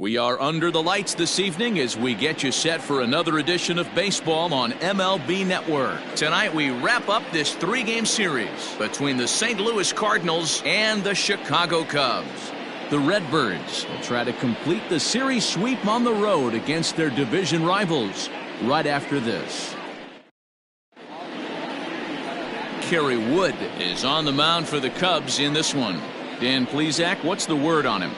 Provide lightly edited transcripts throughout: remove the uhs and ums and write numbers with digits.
We are under the lights this evening as we get you set for another edition of baseball on MLB Network. Tonight we wrap up this three-game series between the St. Louis Cardinals and the Chicago Cubs. The Redbirds will try to complete the series sweep on the road against their division rivals right after this. Kerry Wood is on the mound for the Cubs in this one. Dan Plesac, what's the word on him?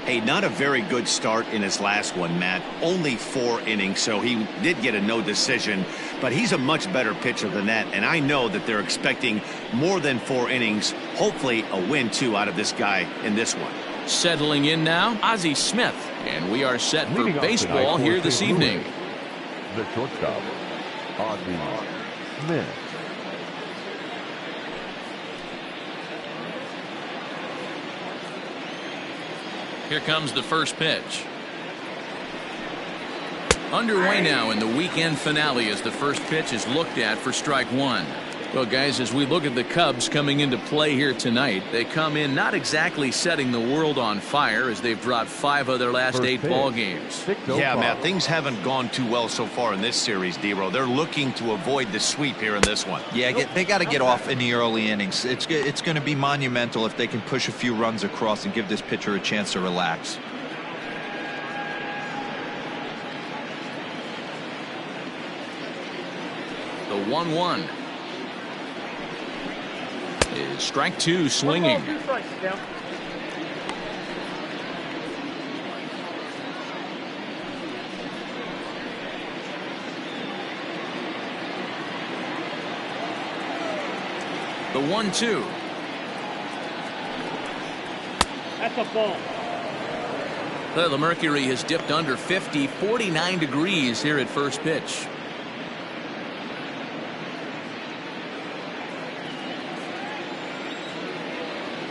Hey, not a very good start in his last one, Matt. Only 4 innings, so he did get a no decision. But he's a much better pitcher than that, and I know that they're expecting more than 4 innings. Hopefully a win, too, out of this guy in this one. Settling in now, Ozzie Smith. And we are set for baseball here this evening. The shortstop, Ozzie Smith. Here comes the first pitch. Underway now in the weekend finale as the first pitch is looked at for strike one. Well, guys, as we look at the Cubs coming into play here tonight, they come in not exactly setting the world on fire as they've dropped 5 of their last 8 ball games. Yeah, Matt, things haven't gone too well so far in this series, D-Row. They're looking to avoid the sweep here in this one. Yeah, they got to get off in the early innings. It's going to be monumental if they can push a few runs across and give this pitcher a chance to relax. The 1-1. Is strike 2 swinging. The 1-2. That's a ball. The mercury has dipped under 50, 49 degrees here at first pitch.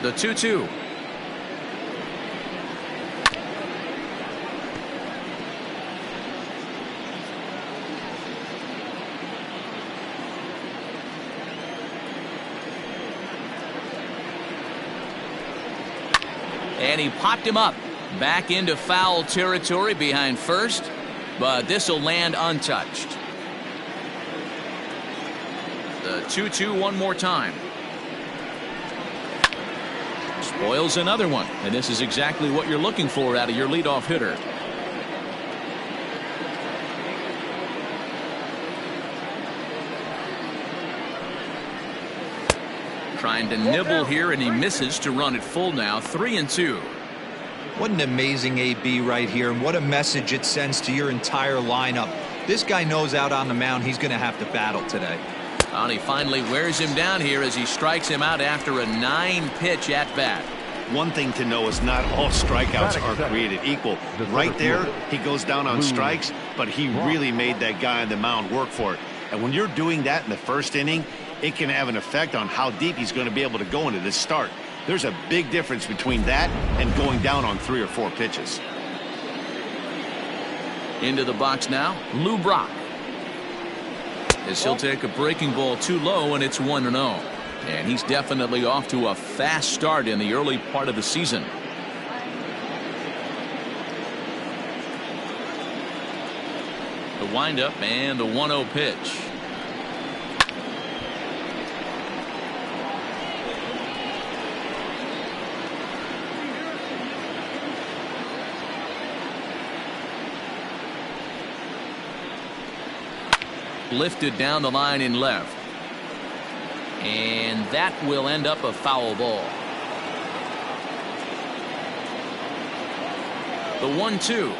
The 2-2. And he popped him up back into foul territory behind first, but this will land untouched. The 2-2 one more time. Spoils another one, and this is exactly what you're looking for out of your leadoff hitter. Trying to nibble here, and he misses to run it full now. 3-2. What an amazing AB right here, and what a message it sends to your entire lineup. This guy knows out on the mound he's going to have to battle today. And he finally wears him down here as he strikes him out after a 9-pitch at bat. One thing to know is not all strikeouts are created equal. Right there, he goes down on strikes, but he really made that guy on the mound work for it. And when you're doing that in the first inning, it can have an effect on how deep he's going to be able to go into this start. There's a big difference between that and going down on 3 or 4 pitches. Into the box now, Lou Brock. As he'll take a breaking ball too low, and it's 1-0. And he's definitely off to a fast start in the early part of the season. The windup and the 1-0 pitch. Lifted down the line in left. And that will end up a foul ball. The 1-2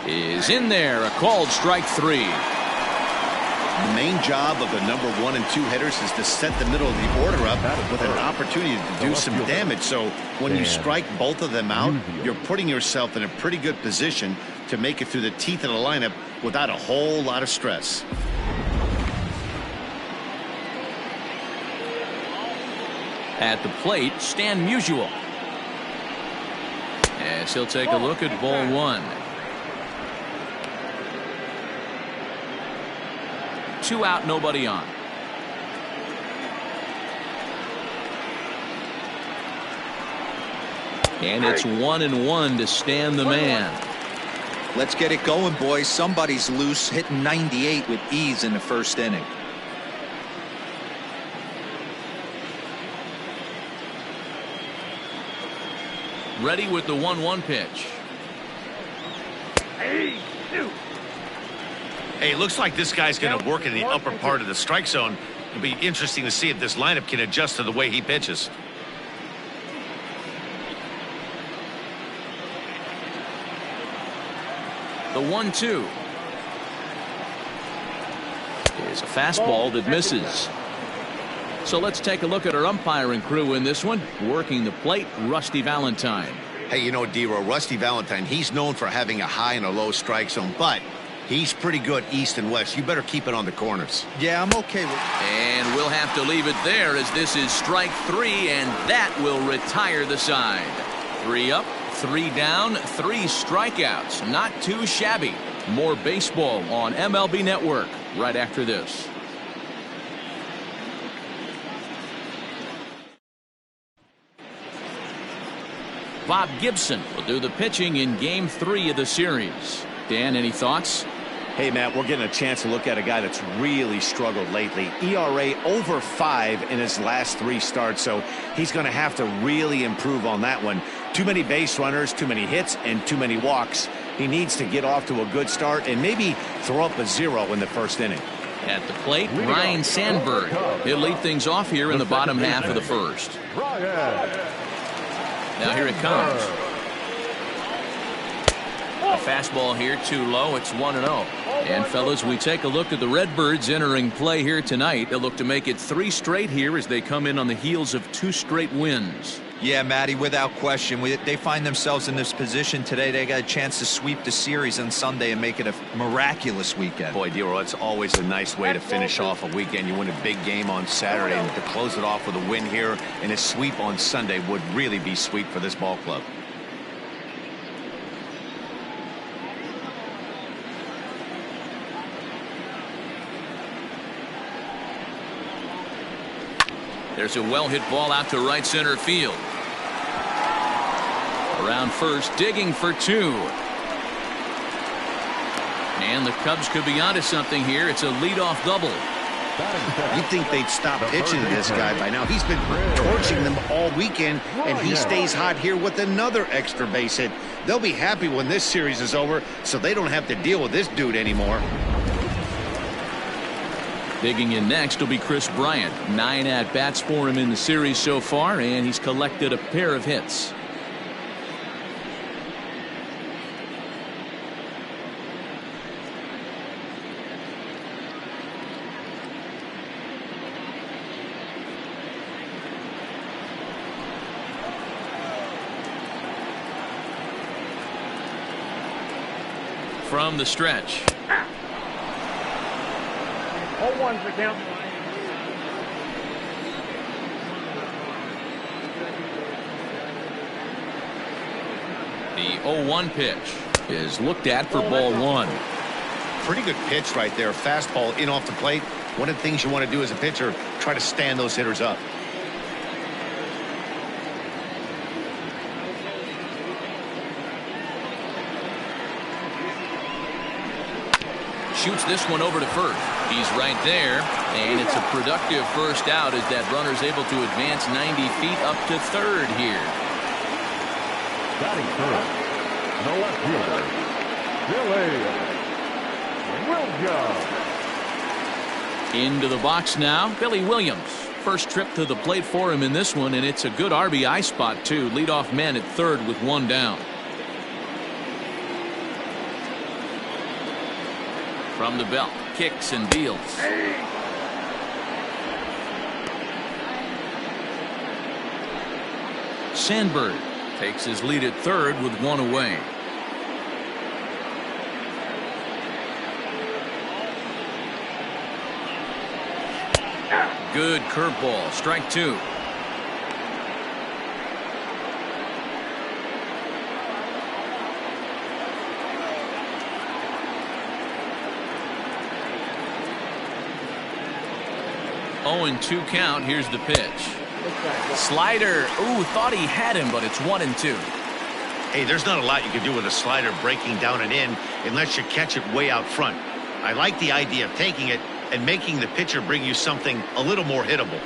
is in there. A called strike 3. The main job of the number 1 and 2 hitters is to set the middle of the order up with an opportunity to do some damage. So when you strike both of them out, you're putting yourself in a pretty good position to make it through the teeth of the lineup without a whole lot of stress. At the plate, Stan Musial. As he'll take a look at ball 1. 2 out, nobody on. And it's 1-1 to stand the man. Let's get it going, boys. Somebody's loose, hitting 98 with ease in the first inning. Ready with the 1-1 pitch. Hey, looks like this guy's going to work in the upper part of the strike zone. It'll be interesting to see if this lineup can adjust to the way he pitches. The 1-2 is a fastball that misses. So let's take a look at our umpiring crew in this one. Working the plate, Rusty Valentine. Hey, you know, D-Row, Rusty Valentine, he's known for having a high and a low strike zone, but he's pretty good east and west. You better keep it on the corners. Yeah, I'm okay with it. And we'll have to leave it there as this is strike 3, and that will retire the side. 3 up, 3 down, 3 strikeouts. Not too shabby. More baseball on MLB Network right after this. Bob Gibson will do the pitching in Game 3 of the series. Dan, any thoughts? Hey, Matt, we're getting a chance to look at a guy that's really struggled lately. ERA over 5 in his last 3 starts, so he's going to have to really improve on that one. Too many base runners, too many hits, and too many walks. He needs to get off to a good start and maybe throw up a 0 in the first inning. At the plate, Ryan Sandberg. He'll lead things off here in the bottom half of the first. Now here it comes. A fastball here too low. It's 1-0. And fellas, we take a look at the Redbirds entering play here tonight. They'll look to make it 3 straight here as they come in on the heels of 2 straight wins. Yeah, Matty, without question. They find themselves in this position today. They got a chance to sweep the series on Sunday and make it a miraculous weekend. Boy, D-Row, it's always a nice way to finish off a weekend. You win a big game on Saturday, and to close it off with a win here and a sweep on Sunday would really be sweet for this ball club. There's a well-hit ball out to right center field. Around first, digging for 2. And the Cubs could be onto something here. It's a leadoff double. You'd think they'd stop pitching to this guy by now. He's been torching them all weekend, and he stays hot here with another extra base hit. They'll be happy when this series is over, so they don't have to deal with this dude anymore. Digging in next will be Chris Bryant. 9 at-bats for him in the series so far, and he's collected a pair of hits. From the stretch. 0-1's the count. The 0-1 pitch is looked at for ball 1. Pretty good pitch right there. Fastball in off the plate. One of the things you want to do as a pitcher, try to stand those hitters up. Shoots this one over to first. He's right there, and it's a productive first out as that runner's able to advance 90 feet up to third here. Batting third, the left fielder, Billy Williams. Into the box now, Billy Williams. First trip to the plate for him in this one, and it's a good RBI spot too. Leadoff man at third with 1 down. From the belt, kicks and deals. Sandberg takes his lead at third with 1 away. Good curveball, strike 2. Oh, and 2 count. Here's the pitch. Slider. Ooh, thought he had him, but it's 1-2. Hey, there's not a lot you can do with a slider breaking down and in unless you catch it way out front. I like the idea of taking it and making the pitcher bring you something a little more hittable.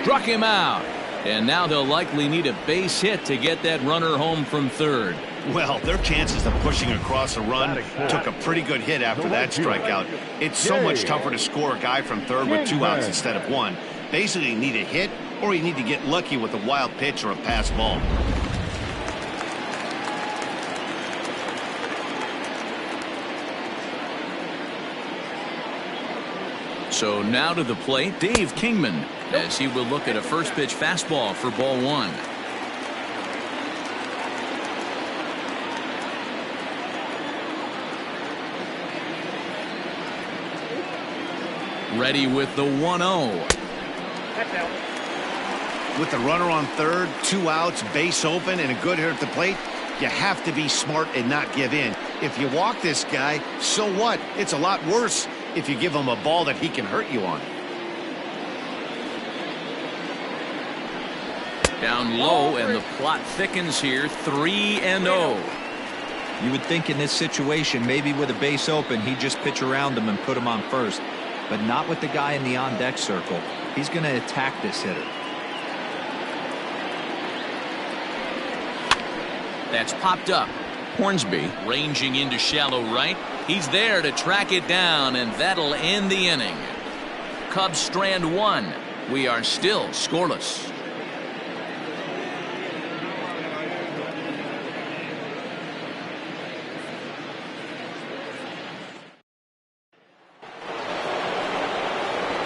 Struck him out. And now they'll likely need a base hit to get that runner home from third. Well, their chances of pushing across a run took a pretty good hit after that strikeout. It's so much tougher to score a guy from third with 2 outs instead of 1. Basically, you need a hit or you need to get lucky with a wild pitch or a pass ball. So now to the plate, Dave Kingman, as he will look at a first pitch fastball for ball 1. Ready with the 1-0. With the runner on third, 2 outs, base open, and a good hitter at the plate, you have to be smart and not give in. If you walk this guy, so what? It's a lot worse if you give him a ball that he can hurt you on. Down low, and the plot thickens here. 3-0. You would think in this situation, maybe with a base open, he'd just pitch around him and put him on first. But not with the guy in the on-deck circle. He's going to attack this hitter. That's popped up. Hornsby ranging into shallow right. He's there to track it down, and that'll end the inning. Cubs strand 1. We are still scoreless.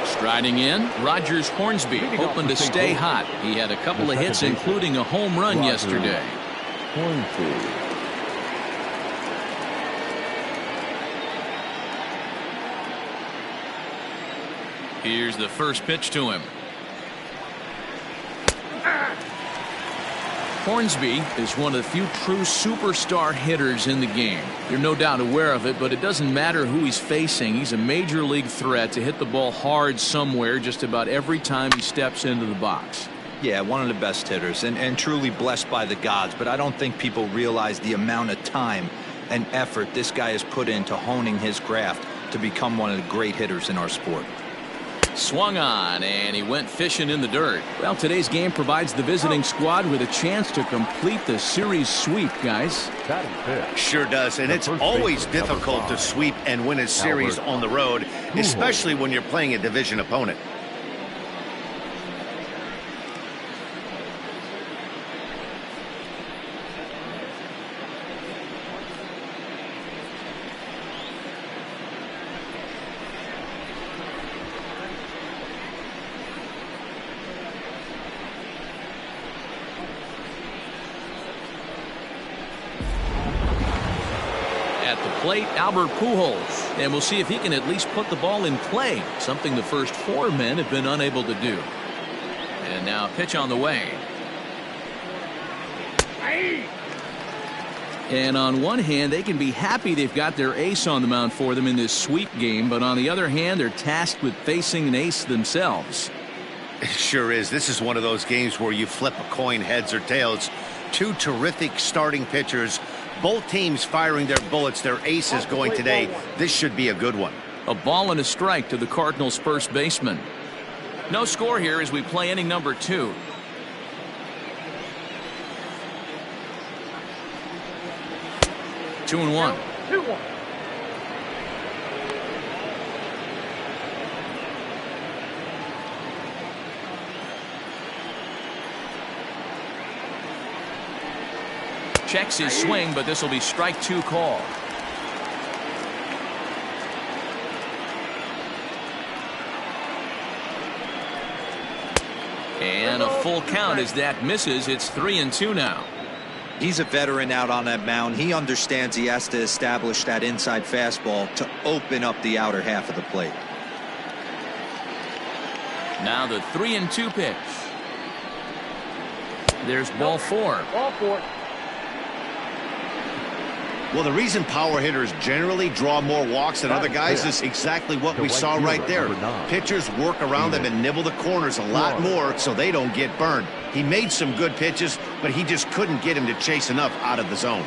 Striding in, Rogers Hornsby, hoping to stay hot. He had a couple of hits, including a home run yesterday. Here's the first pitch to him. Hornsby is one of the few true superstar hitters in the game. You're no doubt aware of it, but it doesn't matter who he's facing. He's a major league threat to hit the ball hard somewhere just about every time he steps into the box. Yeah, one of the best hitters and truly blessed by the gods, but I don't think people realize the amount of time and effort this guy has put into honing his craft to become one of the great hitters in our sport. Swung on, and he went fishing in the dirt. Well, today's game provides the visiting squad with a chance to complete the series sweep, guys. Sure does, and it's always difficult to sweep and win a series on the road, especially when you're playing a division opponent. Plate, Albert Pujols, and we'll see if he can at least put the ball in play, something the first 4 men have been unable to do. And now pitch on the way. And on one hand, they can be happy they've got their ace on the mound for them in this sweep game, but on the other hand, they're tasked with facing an ace themselves. It sure is. This is one of those games where you flip a coin heads or tails. 2 terrific starting pitchers, both teams firing their bullets, their aces going today. This should be a good one. A ball and a strike to the Cardinals' first baseman. No score here as we play inning number 2. Two and one. Checks his swing, but this will be strike 2 call. And a full count as that misses. It's 3-2 now. He's a veteran out on that mound. He understands he has to establish that inside fastball to open up the outer half of the plate. Now the 3-2 pitch. There's ball 4. Ball 4. Well, the reason power hitters generally draw more walks than other guys is exactly what we saw right there. Pitchers work around them and nibble the corners a lot more so they don't get burned. He made some good pitches, but he just couldn't get him to chase enough out of the zone.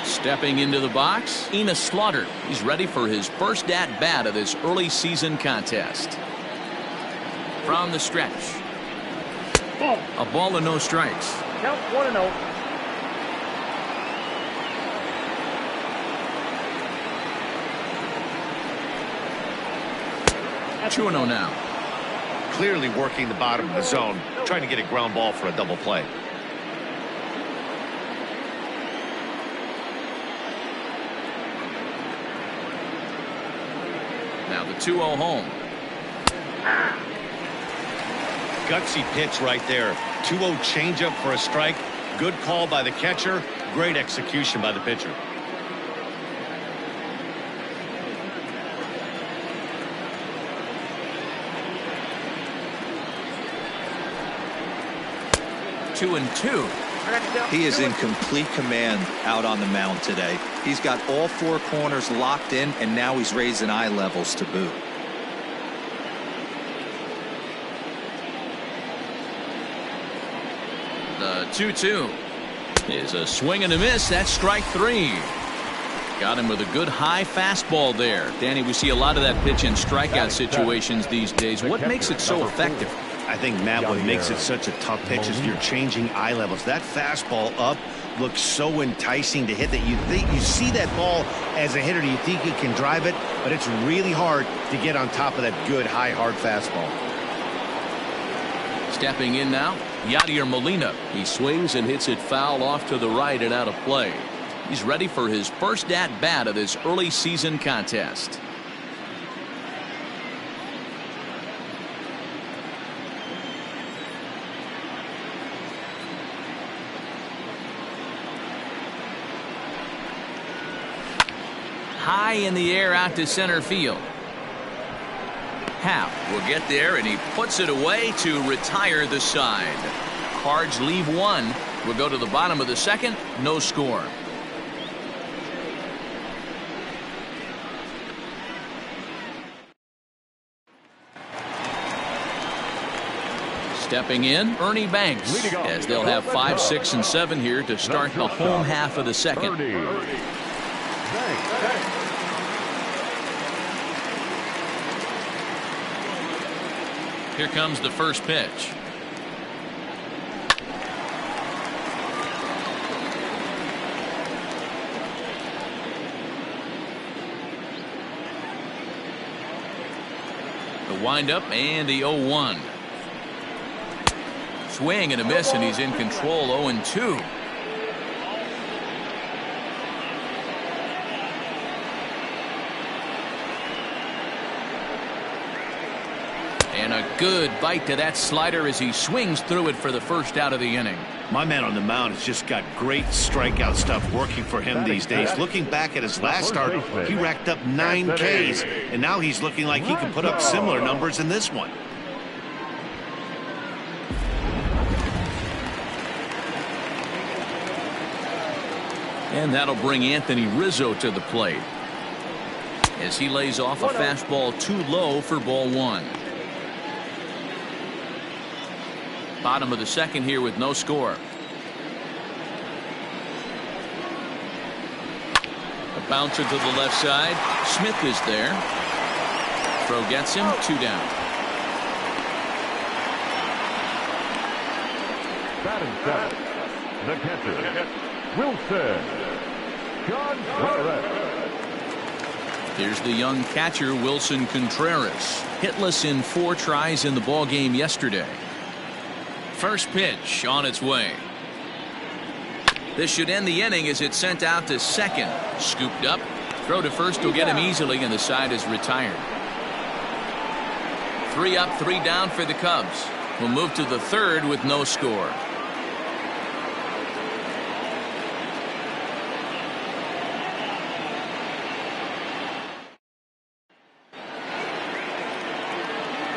Stepping into the box, Enos Slaughter. He's ready for his first at-bat of this early season contest. From the stretch. A ball and no strikes. Count 1-0. 2-0 now. Clearly working the bottom of the zone, trying to get a ground ball for a double play. Now the 2-0 home. Gutsy pitch right there. 2-0 changeup for a strike. Good call by the catcher. Great execution by the pitcher. Two and two. He is in complete command out on the mound today. He's got all four corners locked in, and now he's raising eye levels to boot. The 2-2 is a swing and a miss. That's strike three. Got him with a good high fastball there. Danny, we see a lot of that pitch in strikeout situations these days. What makes it so effective? I think, Matt, what makes it such a tough pitch is you're changing eye levels. That fastball up looks so enticing to hit that you see that ball as a hitter, you think you can drive it, but it's really hard to get on top of that good high hard fastball. Stepping in now, Yadier Molina. He swings and hits it foul off to the right and out of play. He's ready for his first at-bat of this early season contest. High in the air out to center field. Happ will get there, and he puts it away to retire the side. Cards leave one. We'll go to the bottom of the second. No score. Stepping in, Ernie Banks, as they'll have 5, 6, and 7 here to start the home half of the second. Here comes the first pitch. The windup and the 0-1. Swing and a miss, and he's in control. 0-2. And a good bite to that slider as he swings through it for the first out of the inning. My man on the mound has just got great strikeout stuff working for him these days. Looking back at his last start, he racked up 9 Ks, and now he's looking like he can put up similar numbers in this one. And that'll bring Anthony Rizzo to the plate as he lays off a fastball too low for ball one. Bottom of the second here with no score. A bouncer to the left side. Smith is there. Throw gets him. 2 down. Batting seventh, the catcher, Wilson Contreras. Here's the young catcher, Wilson Contreras. Hitless in 4 tries in the ball game yesterday. First pitch on its way. This should end the inning as it's sent out to second. Scooped up. Throw to first will get him easily, and the side is retired. 3 up, 3 down for the Cubs. We'll move to the third with no score.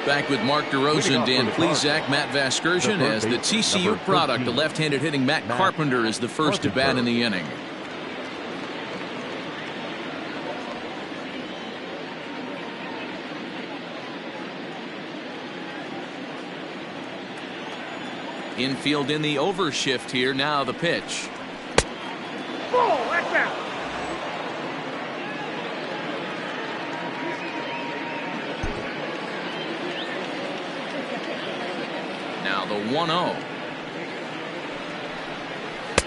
Back with Mark DeRosa, Dan Plesac, Matt Vasgersian as the TCU product. The left-handed hitting Matt Carpenter is the first to bat in the inning. Infield in the overshift here. Now the pitch. Ball, that's out. Now the 1-0.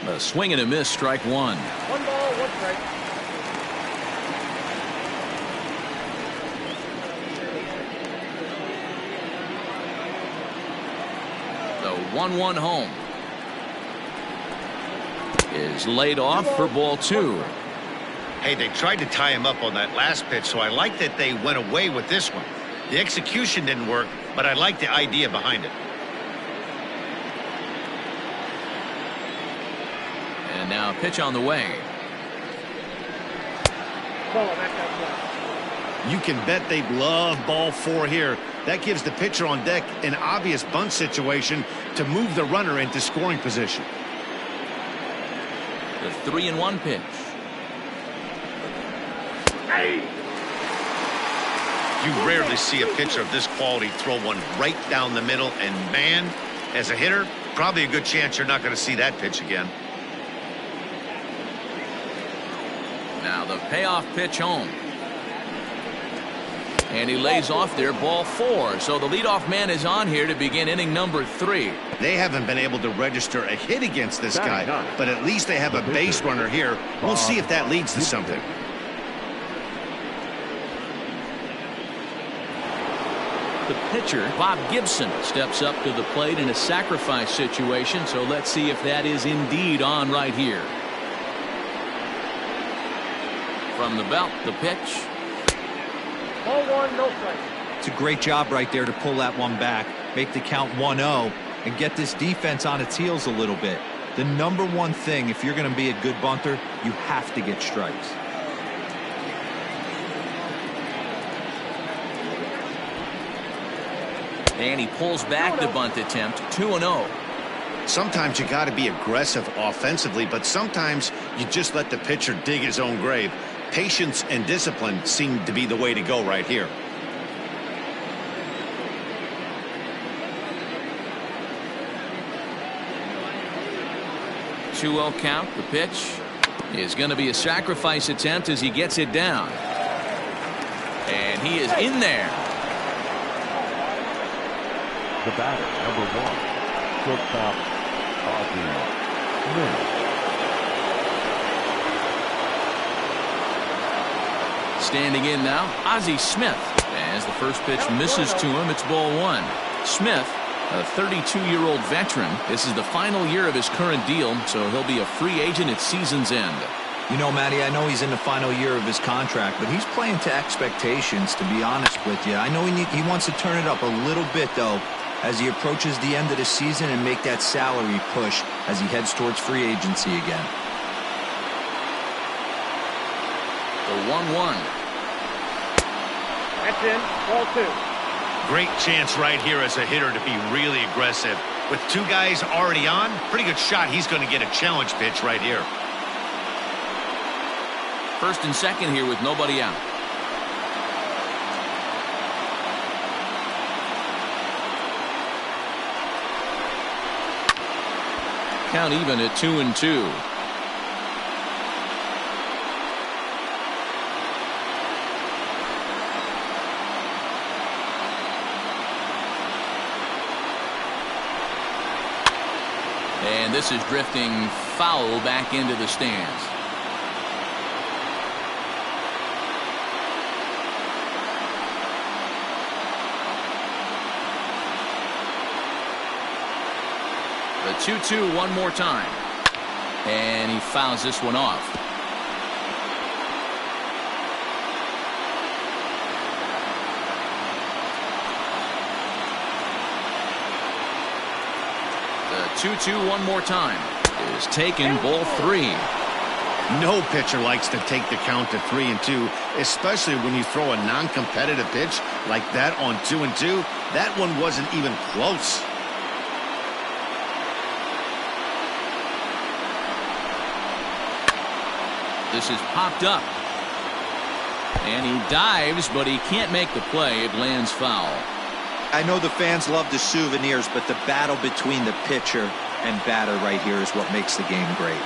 A swing and a miss, strike one. 1 ball, 1 strike. The 1-1 home is laid off for ball 2. Hey, they tried to tie him up on that last pitch, so I like that they went away with this one. The execution didn't work, but I like the idea behind it. And now a pitch on the way. Ball, that's out. You can bet they love ball 4 here. That gives the pitcher on deck an obvious bunt situation to move the runner into scoring position. The 3-1 pitch. Hey! You rarely see a pitcher of this quality throw one right down the middle, and man, as a hitter, probably a good chance you're not going to see that pitch again. Now the payoff pitch home. And he lays off there, ball 4. So the leadoff man is on here to begin inning number 3. They haven't been able to register a hit against this guy, but at least they have a base runner here. We'll see if that leads to something. The pitcher, Bob Gibson, steps up to the plate in a sacrifice situation. So let's see if that is indeed on right here. From the belt, the pitch. Ball 1, no strike. It's a great job right there to pull that one back, make the count 1-0, and get this defense on its heels a little bit. The number one thing, if you're going to be a good bunter, you have to get strikes. And he pulls back the bunt attempt, 2-0. Sometimes you got to be aggressive offensively, but sometimes you just let the pitcher dig his own grave. Patience and discipline seem to be the way to go right here. Two-0 count. The pitch is going to be a sacrifice attempt as he gets it down. And he is in there. The batter, number 1, shortstop, Ozzie. Standing in now, Ozzie Smith. As the first pitch misses to him, it's ball 1. Smith, a 32-year-old veteran. This is the final year of his current deal, so he'll be a free agent at season's end. You know, Matty, I know he's in the final year of his contract, but he's playing to expectations, to be honest with you. I know he wants to turn it up a little bit, though, as he approaches the end of the season and make that salary push as he heads towards free agency again. The 1-1. That's in, ball 2. Great chance right here as a hitter to be really aggressive. With 2 guys already on, pretty good shot he's going to get a challenge pitch right here. First and second here with nobody out. Count even at 2-2. And this is drifting foul back into the stands. The 2-2 one more time. And he fouls this one off. The 2-2 one more time is taken, ball 3. No pitcher likes to take the count to 3-2, especially when you throw a non-competitive pitch like that on 2-2. That one wasn't even close. This is popped up. And he dives, but he can't make the play. It lands foul. I know the fans love the souvenirs, but the battle between the pitcher and batter right here is what makes the game great.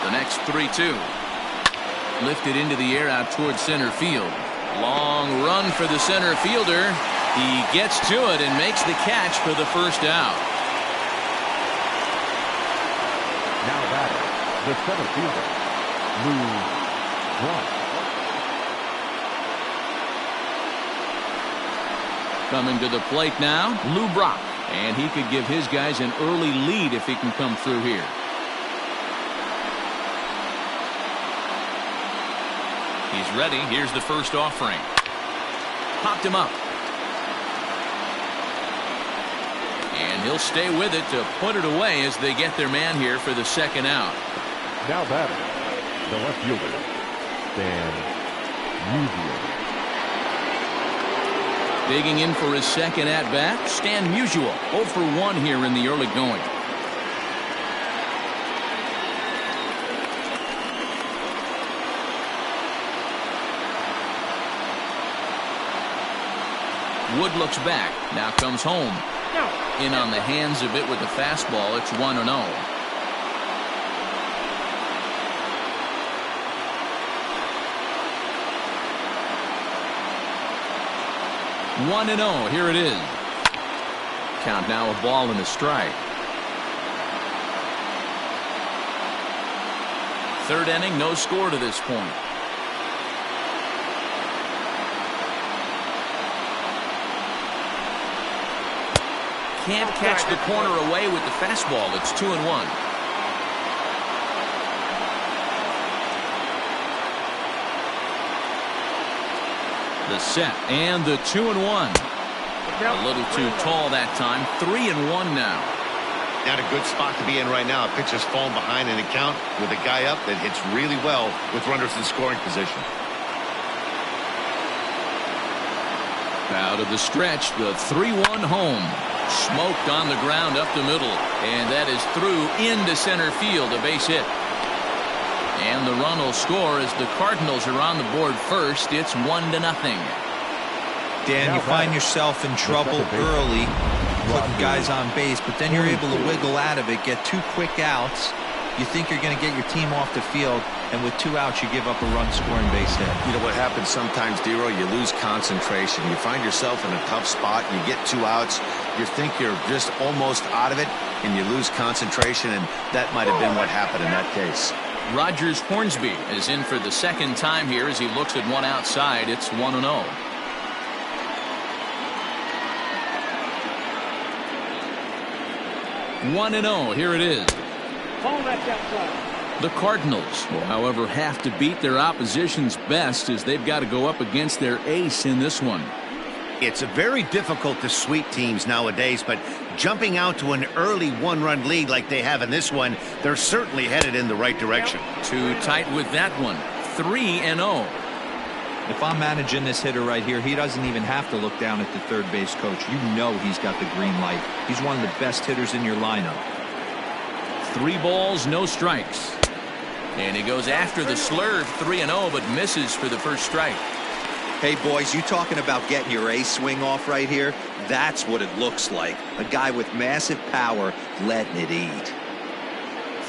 The next 3-2. Lifted into the air out towards center field. Long run for the center fielder. He gets to it and makes the catch for the first out. Now batting, the center fielder, Lou Brock. Coming to the plate now, Lou Brock. And he could give his guys an early lead if he can come through here. He's ready. Here's the first offering. Popped him up. And he'll stay with it to put it away as they get their man here for the second out. Now batting, the left fielder, Dan Musial. Digging in for his second at-bat, Stan Musial, 0 for 1 here in the early going. Wood looks back, now comes home. In on the hands of it with the fastball, it's 1-0. 1-0, here it is. Count now a ball and a strike. Third inning, no score to this point. Can't catch the corner away with the fastball. It's 2-1. The set and the 2-1. A little too tall that time. 3-1 now. Not a good spot to be in right now. A pitcher's falling behind in the count with a guy up that hits really well with runners in scoring position. Out of the stretch, the 3-1 home. Smoked on the ground up the middle. And that is through into center field. A base hit. And the run will score as the Cardinals are on the board first. It's 1-0. Dan, you find yourself in trouble early, putting guys on base, but then you're able to wiggle out of it, get 2 quick outs. You think you're going to get your team off the field, and with 2 outs, you give up a run-scoring base hit. You know what happens sometimes, Dero? You lose concentration. You find yourself in a tough spot. You get 2 outs. You think you're just almost out of it, and you lose concentration, and that might have been what happened in that case. Rogers Hornsby is in for the second time here as he looks at one outside. It's 1-0. Here it is. The Cardinals will, however, have to beat their opposition's best as they've got to go up against their ace in this one. It's very difficult to sweep teams nowadays, but jumping out to an early 1-run lead like they have in this one, they're certainly headed in the right direction. Too tight with that one. 3-0. If I'm managing this hitter right here, he doesn't even have to look down at the third base coach. You know he's got the green light. He's one of the best hitters in your lineup. 3 balls, no strikes. And he goes after the slurve, 3-0, but misses for the first strike. Hey, boys, you talking about getting your ace swing off right here? That's what it looks like. A guy with massive power letting it eat.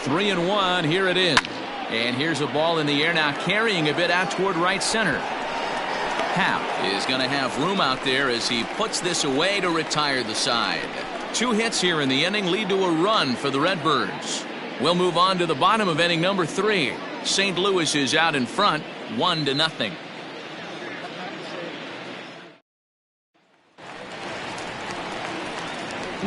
3-1, here it is. And here's a ball in the air now, carrying a bit out toward right center. Happ is going to have room out there as he puts this away to retire the side. 2 hits here in the inning lead to a run for the Redbirds. We'll move on to the bottom of inning number 3. St. Louis is out in front, 1-0.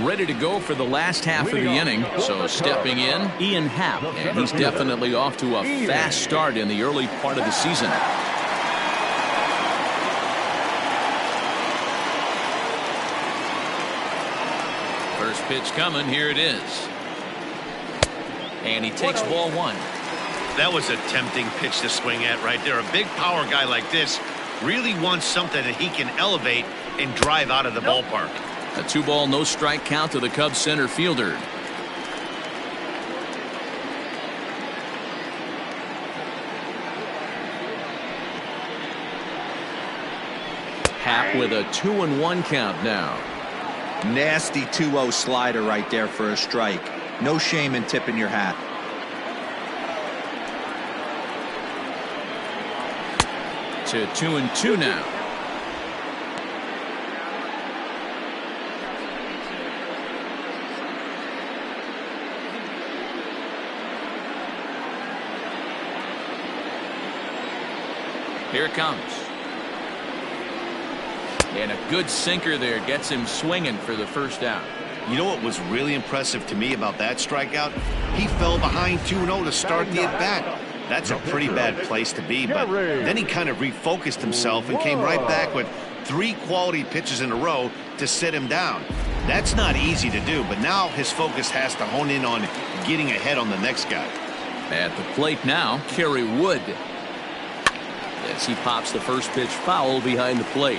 Ready to go for the last half of the inning. So stepping in, Ian Happ, and he's definitely off to a fast start in the early part of the season. First pitch coming, here it is. And he takes ball 1. That was a tempting pitch to swing at right there. A big power guy like this really wants something that he can elevate and drive out of the ballpark. A 2-ball, no strike count to the Cubs center fielder. Happ with a 2-1 count now. Nasty 2-0 slider right there for a strike. No shame in tipping your hat. To 2-2 now. Here it comes. And a good sinker there gets him swinging for the first out. You know what was really impressive to me about that strikeout? He fell behind 2-0 to start the at-bat. That's a pretty bad place to be, but then he kind of refocused himself and came right back with 3 quality pitches in a row to sit him down. That's not easy to do, but now his focus has to hone in on getting ahead on the next guy. At the plate now, Kerry Wood. As he pops the first pitch foul behind the plate.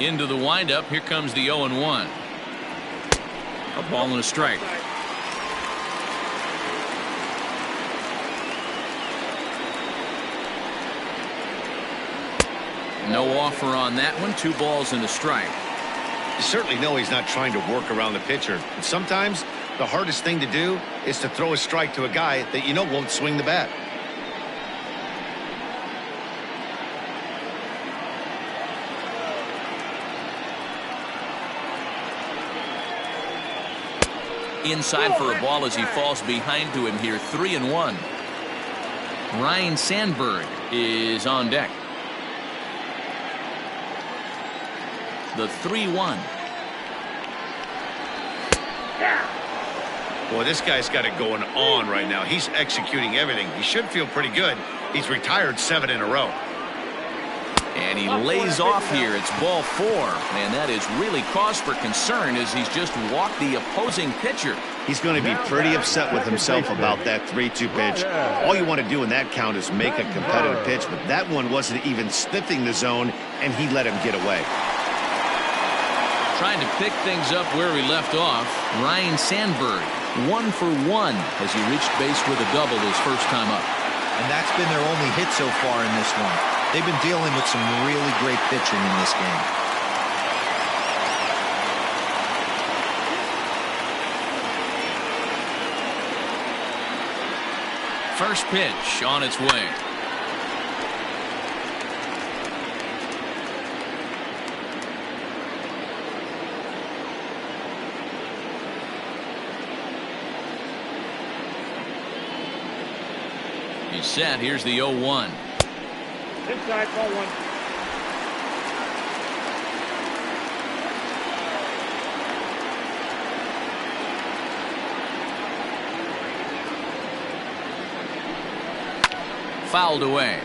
Into the windup. Here comes the 0-1. A ball and a strike. No offer on that one. 2 balls and a strike. You certainly know he's not trying to work around the pitcher. And sometimes the hardest thing to do is to throw a strike to a guy that you know won't swing the bat. Inside for a ball as he falls behind to him here. 3-1. Ryan Sandberg is on deck. The 3-1. Boy, this guy's got it going on right now. He's executing everything. He should feel pretty good. He's retired 7 in a row. And he lays off here. It's ball 4. And that is really cause for concern as he's just walked the opposing pitcher. He's going to be pretty upset with himself about that 3-2 pitch. All you want to do in that count is make a competitive pitch, but that one wasn't even sniffing the zone, and he let him get away. Trying to pick things up where he left off. Ryan Sandberg, 1 for 1 as he reached base with a double his first time up. And that's been their only hit so far in this one. They've been dealing with some really great pitching in this game. First pitch on its way. He's set. Here's the 0-1. Inside, ball 1. Fouled away.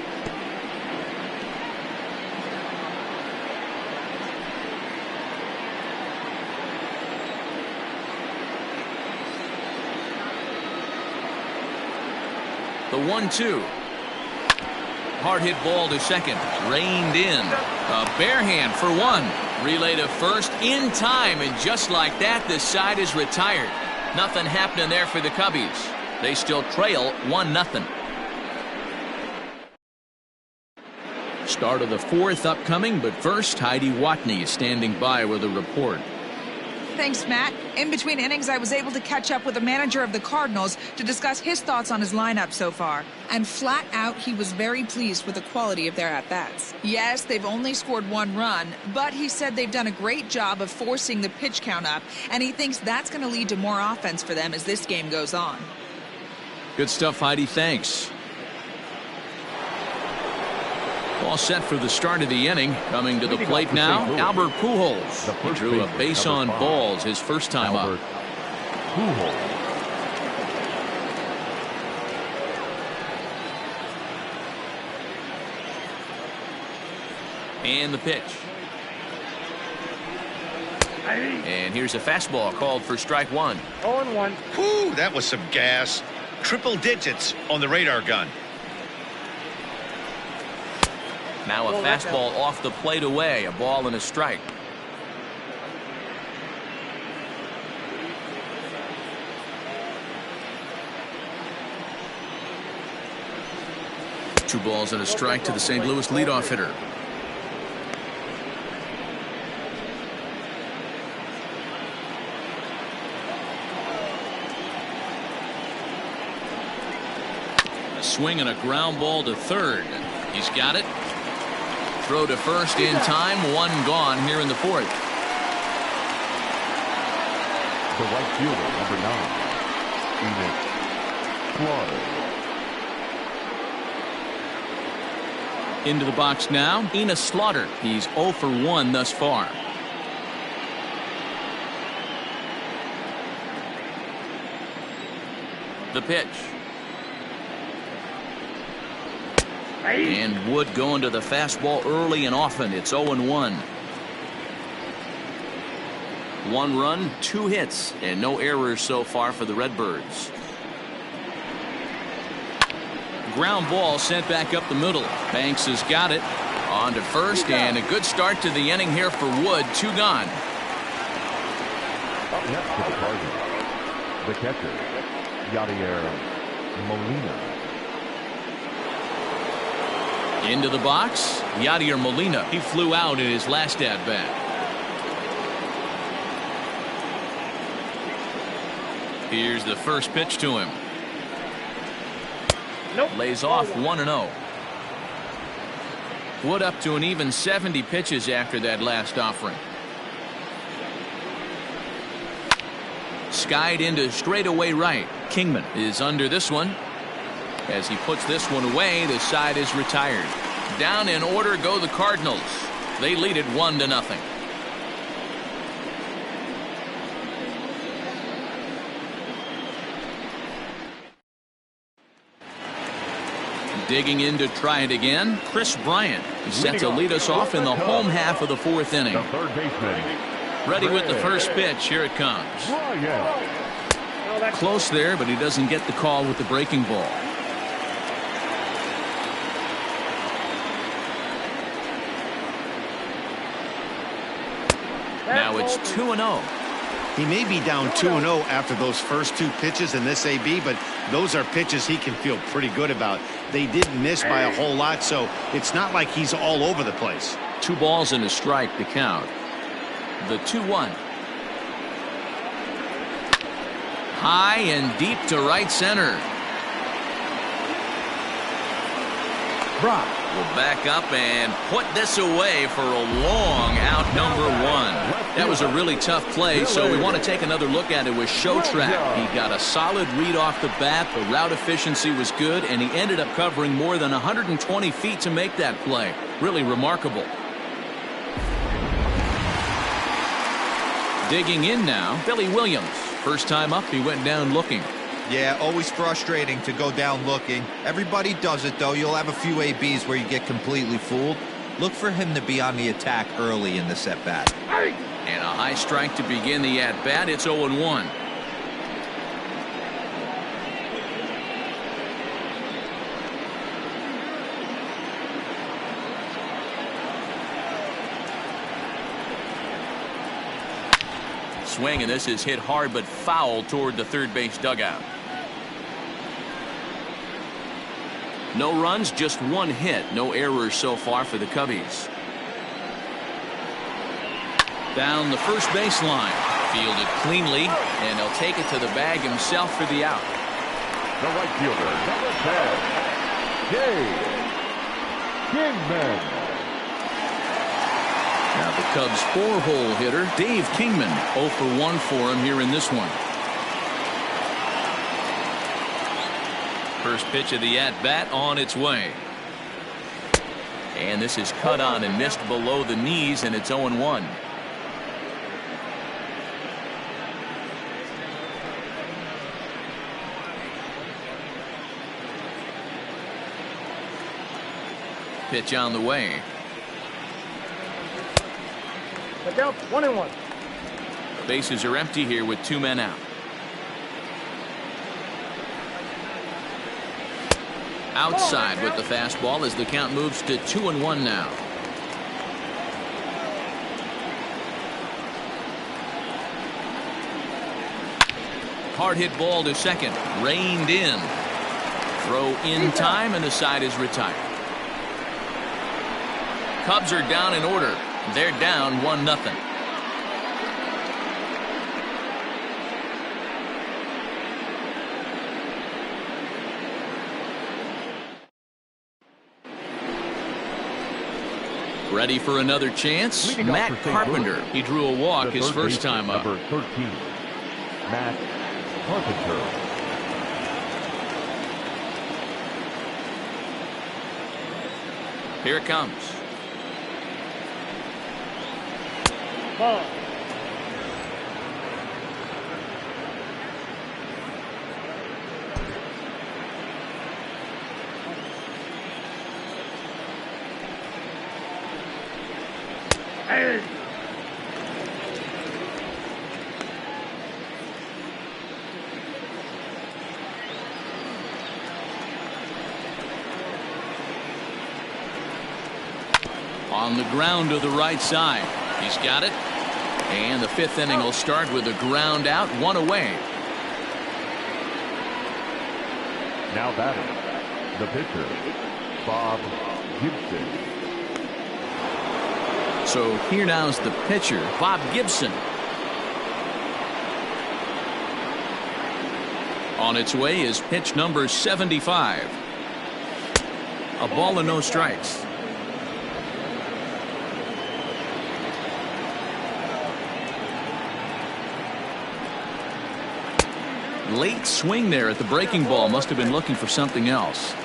The 1-2. Hard hit ball to second. Reined in. A bare hand for 1. Relay to first in time, and just like that, the side is retired. Nothing happening there for the Cubbies. They still trail 1-0. Start of the 4th upcoming, but first, Heidi Watney is standing by with a report. Thanks, Matt. In between innings, I was able to catch up with the manager of the Cardinals to discuss his thoughts on his lineup so far. And flat out, he was very pleased with the quality of their at-bats. Yes, they've only scored 1 run, but he said they've done a great job of forcing the pitch count up, and he thinks that's going to lead to more offense for them as this game goes on. Good stuff, Heidi. Thanks. All set for the start of the inning. Coming to the plate now, Albert Pujols. He drew a base on balls his first time up. And the pitch. And here's a fastball called for strike 1. 0-1. Whew, that was some gas. Triple digits on the radar gun. Now a fastball off the plate away. A ball and a strike. 2 balls and a strike to the St. Louis leadoff hitter. A swing and a ground ball to third. He's got it. Throw to first in time. 1 gone here in the 4th. The right fielder, number 9, Slaughter. Into the box now, Enos Slaughter. He's 0 for 1 thus far. The pitch. And Wood going to the fastball early and often. It's 0-1. 1 run, 2 hits, and no errors so far for the Redbirds. Ground ball sent back up the middle. Banks has got it. On to first, and a good start to the inning here for Wood. 2 gone. Up next to the Cardinals, the catcher, Yadier Molina. Into the box, Yadier Molina. He flew out in his last at-bat. Here's the first pitch to him. Nope. Lays off 1-0. Wood up to an even 70 pitches after that last offering. Skied into straightaway right. Kingman is under this one. As he puts this one away, the side is retired. Down in order go the Cardinals. They lead it 1-0. Digging in to try it again, Chris Bryant is set to lead us off in the home half of the 4th inning. The third baseman. Ready with the first pitch. Here it comes. Close there, but he doesn't get the call with the breaking ball. Now it's 2-0. He may be down 2-0 after those first 2 pitches in this AB, but those are pitches he can feel pretty good about. They didn't miss by a whole lot, so it's not like he's all over the place. 2 balls and a strike to count. The 2-1. High and deep to right center. Brock will back up and put this away for a long out, number 1. That was a really tough play, so we want to take another look at it with Show Track. He got a solid read off the bat. The route efficiency was good, and he ended up covering more than 120 feet to make that play. Really remarkable. Digging in now, Billy Williams. First time up, he went down looking. Yeah, always frustrating to go down looking. Everybody does it, though. You'll have a few ABs where you get completely fooled. Look for him to be on the attack early in the at-bat. And a high strike to begin the at-bat. It's 0-1. Swing, and this is hit hard but foul toward the third base dugout. No runs, just 1 hit. No errors so far for the Cubbies. Down the first baseline. Fielded cleanly, and he'll take it to the bag himself for the out. The right fielder, number 10, Kingman. Now the Cubs' 4-hole hitter, Dave Kingman, 0 for 1 for him here in this one. First pitch of the at-bat on its way. And this is cut on and missed below the knees, and it's 0-1. Pitch on the way. Look out, 1-1. Bases are empty here with 2 men out. Outside with the fastball as the count moves to 2-1 now. Hard hit ball to second. Reined in. Throw in time, and the side is retired. Cubs are down in order. They're down 1-0. Ready for another chance? Matt Carpenter. He drew a walk his first time up. Number 13, Matt Carpenter. Here it comes. Ball. Hey. On the ground to the right side. He's got it. And the fifth inning will start with a ground out, one away. Now batting, the pitcher, Bob Gibson. So here now's the pitcher, Bob Gibson. On its way is pitch number 75. A ball and no strikes. Late swing there at the breaking ball. Must have been looking for something else.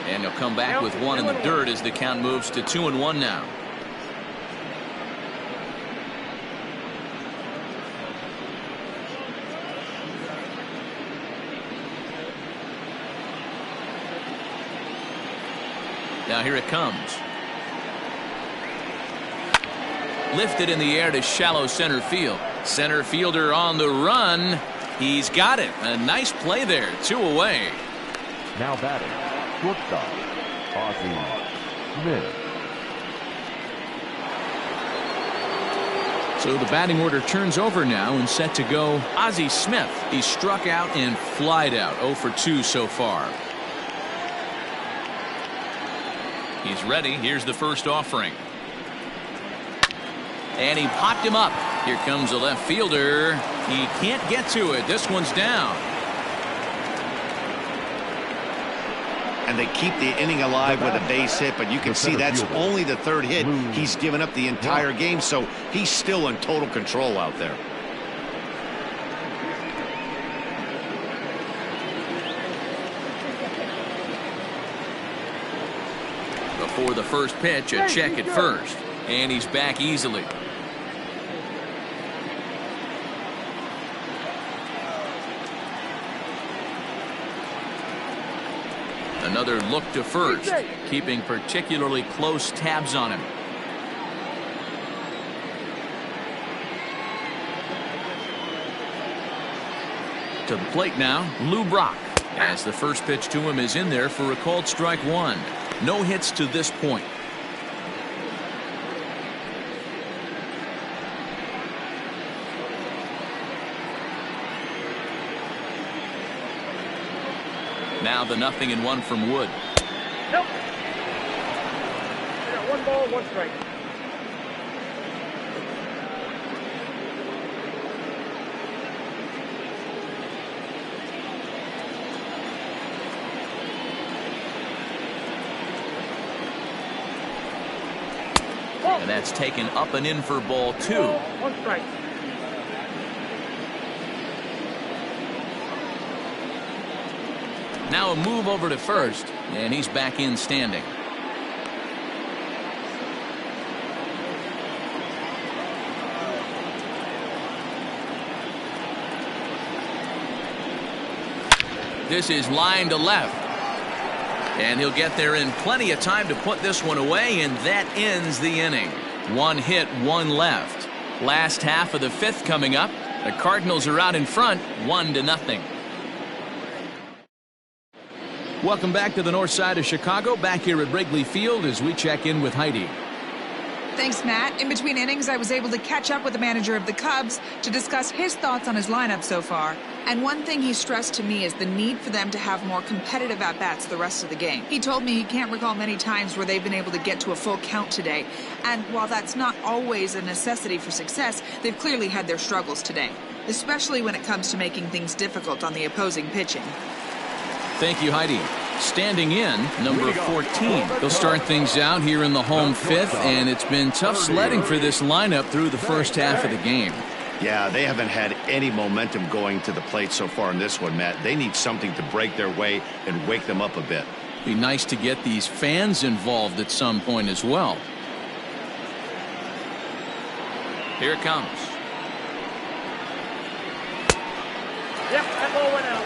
And he'll come back with one in the dirt as the count moves to 2-1 now. Now here it comes. Lifted in the air to shallow center field. Center fielder on the run. He's got it. A nice play there. 2 away. Now batting, shortstop, Ozzie Smith. So the batting order turns over now and set to go Ozzie Smith. He struck out and flied out. 0 for 2 so far. He's ready. Here's the first offering. And he popped him up. Here comes the left fielder. He can't get to it. This one's down. And they keep the inning alive with a base hit, but you can see that's only the third hit he's given up the entire game, so he's still in total control out there. Before the first pitch, a check at first. And he's back easily. Another look to first, keeping particularly close tabs on him. To the plate now, Lou Brock. As the first pitch to him is in there for a called strike 1. No hits to this point. Now the 0-1 from Wood. Nope. I got 1 ball, 1 strike. And that's taken up and in for ball 2. 1 strike. Now a move over to first, and he's back in standing. This is line to left. And he'll get there in plenty of time to put this one away, and that ends the inning. 1 hit, 1 left. Last half of the 5th coming up. The Cardinals are out in front, 1-0. Welcome back to the north side of Chicago, back here at Wrigley Field as we check in with Heidi. Thanks, Matt. In between innings, I was able to catch up with the manager of the Cubs to discuss his thoughts on his lineup so far. And one thing he stressed to me is the need for them to have more competitive at-bats the rest of the game. He told me he can't recall many times where they've been able to get to a full count today. And while that's not always a necessity for success, they've clearly had their struggles today, especially when it comes to making things difficult on the opposing pitching. Thank you, Heidi. Standing in, number 14. They'll start things out here in the home fifth, and it's been tough sledding for this lineup through the first half of the game. Yeah, they haven't had any momentum going to the plate so far in this one, Matt. They need something to break their way and wake them up a bit. Be nice to get these fans involved at some point as well. Here it comes. Yep, that ball went out.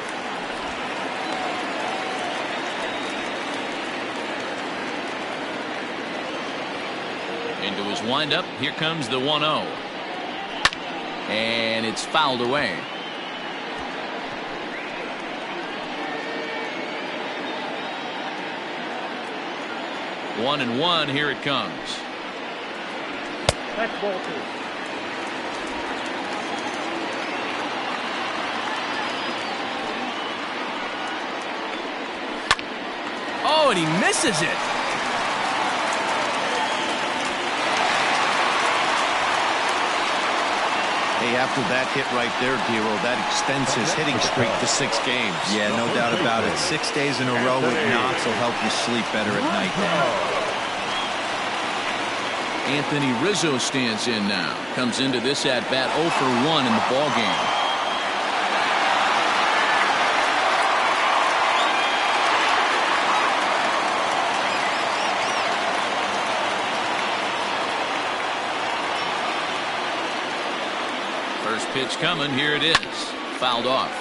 Into his windup. Here comes the 1-0. And it's fouled away. One and one. Here it comes. That's ball 2. Oh, and he misses it. Hey, after that hit right there, Dero, that extends his hitting streak to 6 games. Yeah, no doubt about it. 6 days in a row with knocks will help you sleep better at night now. Anthony Rizzo stands in now. Comes into this at-bat 0 for 1 in the ballgame. First pitch coming. Here it is. Fouled off.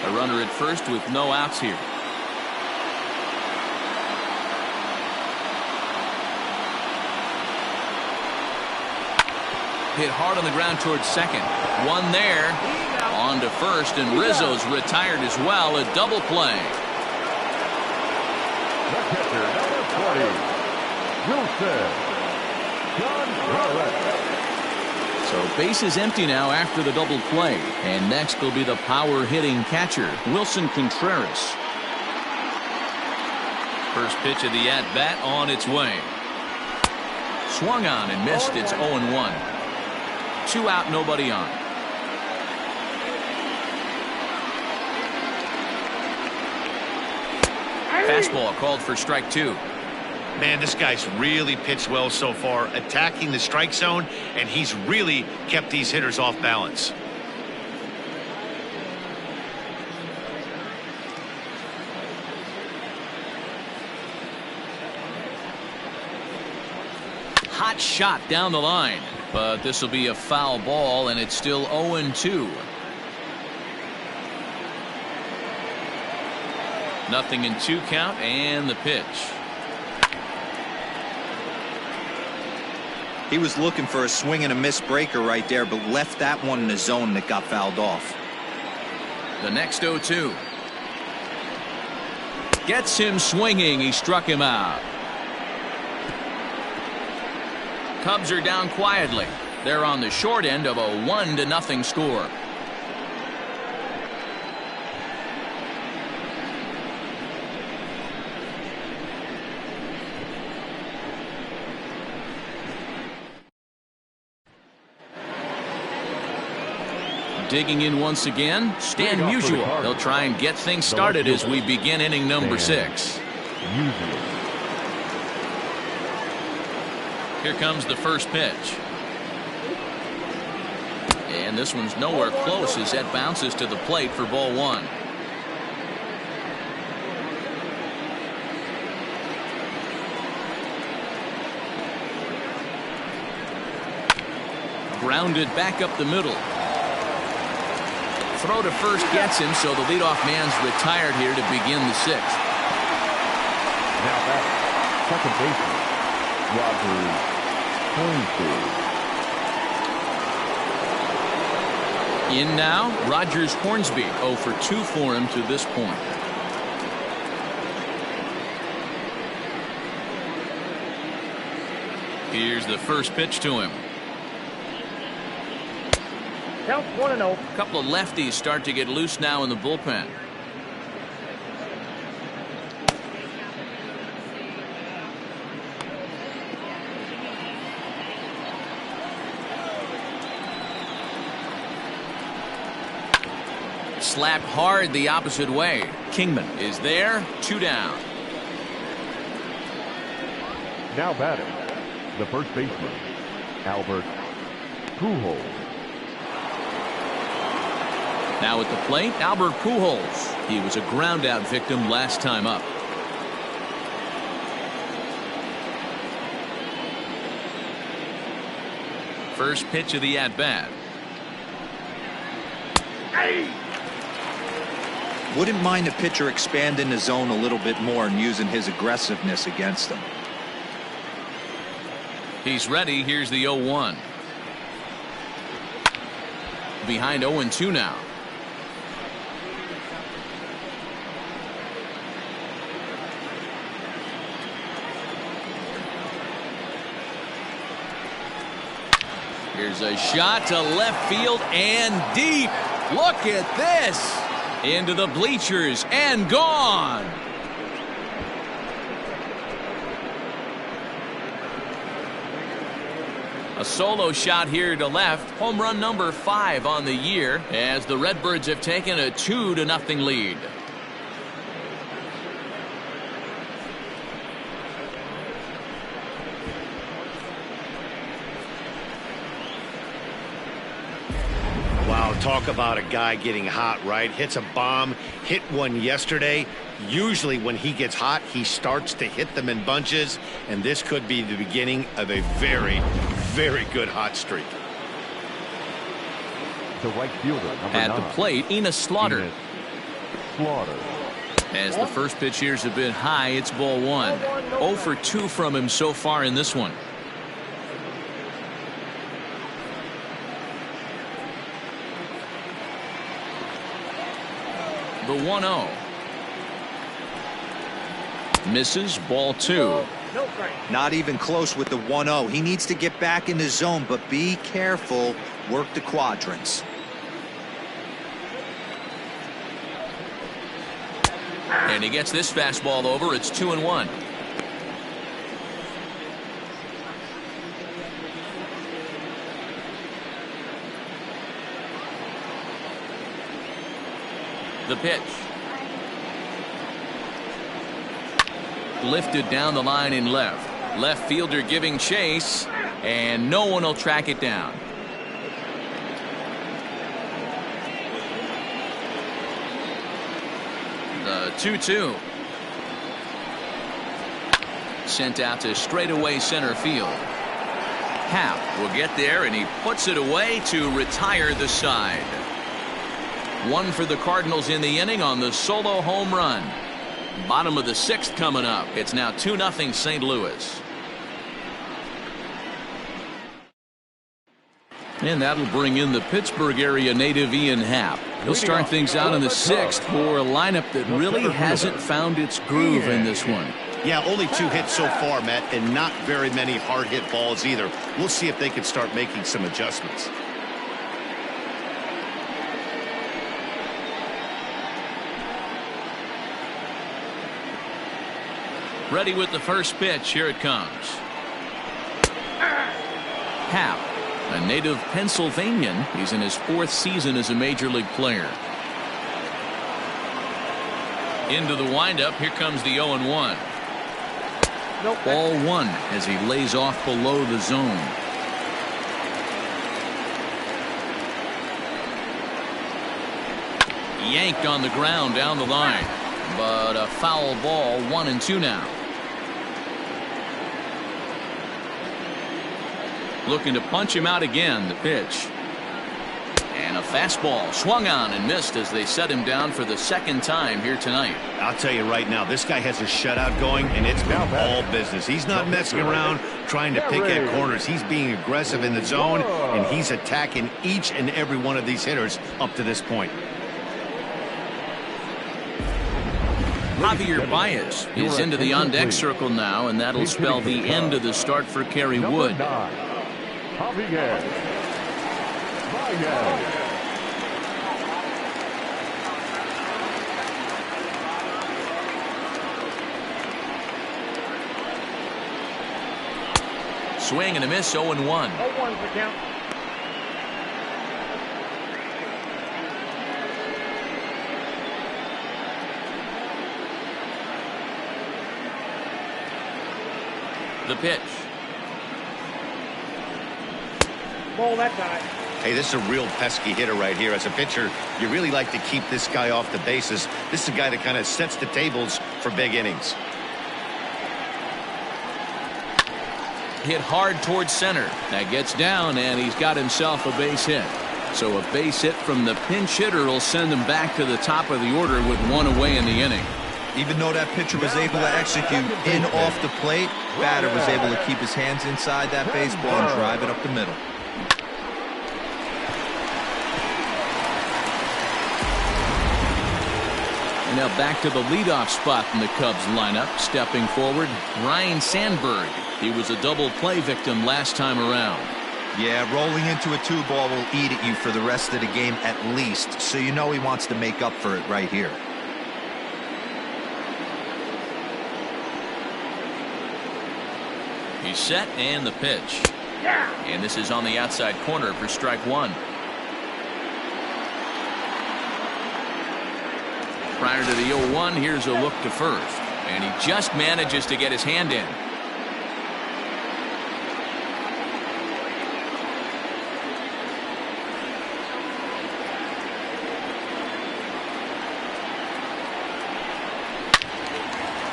A runner at first with no outs here. Hit hard on the ground towards second. One there. On to first, and Rizzo's retired as well. A double play. The pitcher, number 40. Wilson. So base is empty now after the double play. And next will be the power hitting catcher, Wilson Contreras. First pitch of the at-bat on its way. Swung on and missed. It's 0-1. 2 out, nobody on. Fastball called for strike 2. Man, this guy's really pitched well so far, attacking the strike zone, and he's really kept these hitters off balance. Hot shot down the line, but this will be a foul ball, and it's still 0-2. Nothing in 2 count, and the pitch. He was looking for a swing and a miss breaker right there, but left that one in the zone that got fouled off. The next 0-2. Gets him swinging. He struck him out. Cubs are down quietly. They're on the short end of a 1-0 score. Digging in once again, Stan Musial. They'll try and get things started as we begin inning number 6. Here comes the first pitch. And this one's nowhere close as that bounces to the plate for ball 1. Grounded back up the middle. Throw to first gets him, so the leadoff man's retired here to begin the 6th. Now back, second baseman, Roger Hornsby. In now, Rogers Hornsby, 0 for 2 for him to this point. Here's the first pitch to him. Count 1-0. A couple of lefties start to get loose now in the bullpen. Slapped hard the opposite way. Kingman is there. 2 down. Now batting, the first baseman, Albert Pujols. Now at the plate, Albert Pujols. He was a ground-out victim last time up. First pitch of the at-bat. Wouldn't mind a pitcher expanding the zone a little bit more and using his aggressiveness against them. He's ready. Here's the 0-1. Behind 0-2 now. Here's a shot to left field and deep. Look at this. Into the bleachers and gone. A solo shot here to left. Home run number 5 on the year as the Redbirds have taken a 2-0 lead. Wow, talk about a guy getting hot, right? Hits a bomb, hit one yesterday. Usually when he gets hot, he starts to hit them in bunches, and this could be the beginning of a very, very good hot streak. The right fielder, number At 9. the plate, Enos Slaughter. Enos Slaughter. As the first pitch here is a bit high, it's ball 1. 0 for 2 from him so far in this one. The 1-0. Misses. Ball 2. Not even close with the 1-0. He needs to get back in the zone, but be careful. Work the quadrants. And he gets this fastball over. It's 2-1. The pitch. Lifted down the line in left. Left fielder giving chase, and no one will track it down. The 2-2. Sent out to straightaway center field. Happ will get there, and he puts it away to retire the side. 1 for the Cardinals in the inning on the solo home run. Bottom of the 6th coming up. It's now 2-0 St. Louis. And that'll bring in the Pittsburgh area native Ian Happ. He'll start things out in the 6th for a lineup that really hasn't found its groove in this one. Yeah, only 2 hits so far, Matt, and not very many hard hit balls either. We'll see if they can start making some adjustments. Ready with the first pitch. Here it comes. Happ, a native Pennsylvanian. He's in his 4th season as a major league player. Into the windup. Here comes the 0-1. Ball 1 as he lays off below the zone. Yanked on the ground down the line, but a foul ball. 1-2 now. Looking to punch him out again. The pitch. And a fastball swung on and missed as they set him down for the 2nd time here tonight. I'll tell you right now, this guy has a shutout going, and it's been all business. He's not messing around trying to pick at corners. He's being aggressive in the zone, and he's attacking each and every one of these hitters up to this point. Javier Baez is into the on-deck circle now, and that'll spell the end of the start for Kerry Wood. Javier Baez. Swing and a miss, 0-1. 0-1's the count. The pitch. Ball that time. Hey, this is a real pesky hitter right here. As a pitcher, you really like to keep this guy off the bases. This is a guy that kind of sets the tables for big innings. Hit hard towards center. That gets down, and he's got himself a base hit. So a base hit from the pinch hitter will send him back to the top of the order with one away in the inning. Even though that pitcher was able to execute in off the plate, batter was able to keep his hands inside that baseball and drive it up the middle. And now back to the leadoff spot in the Cubs lineup. Stepping forward, Ryan Sandberg. He was a double play victim last time around. Yeah, rolling into a 2-ball will eat at you for the rest of the game at least, so you know he wants to make up for it right here. He's set, and the pitch. And this is on the outside corner for strike one. Prior to the 0-1, here's a look to first. And he just manages to get his hand in.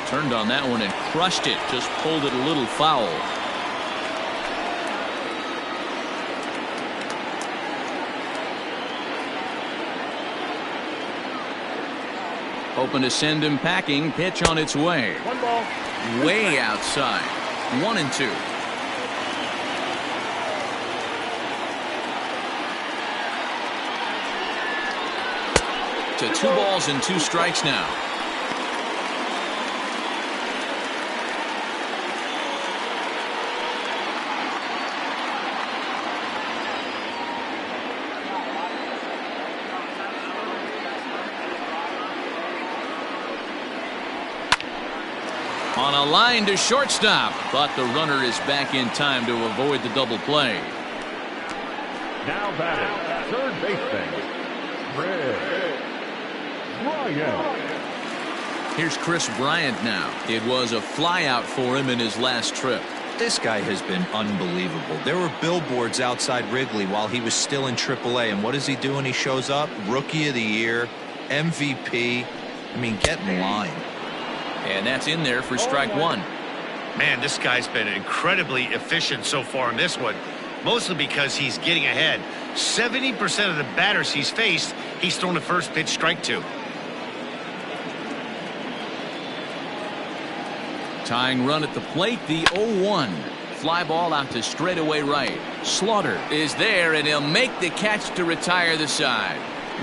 Turned on that one and crushed it. Just pulled it a little foul. Hoping to send him packing. Pitch on its way. 1 ball. Way outside. 1-2. To 2 balls and 2 strikes now. On a line to shortstop, but the runner is back in time to avoid the double play. Now batting, third baseman, Bryant. Here's Chris Bryant now. It was a flyout for him in his last trip. This guy has been unbelievable. There were billboards outside Wrigley while he was still in AAA, and what is he doing? He shows up, Rookie of the Year, MVP. I mean, get in line. And that's in there for strike one. Man, this guy's been incredibly efficient so far in this one, mostly because he's getting ahead. 70% of the batters he's faced, he's thrown the first pitch strike to. Tying run at the plate, the 0-1. Fly ball out to straightaway right. Slaughter is there, and he'll make the catch to retire the side.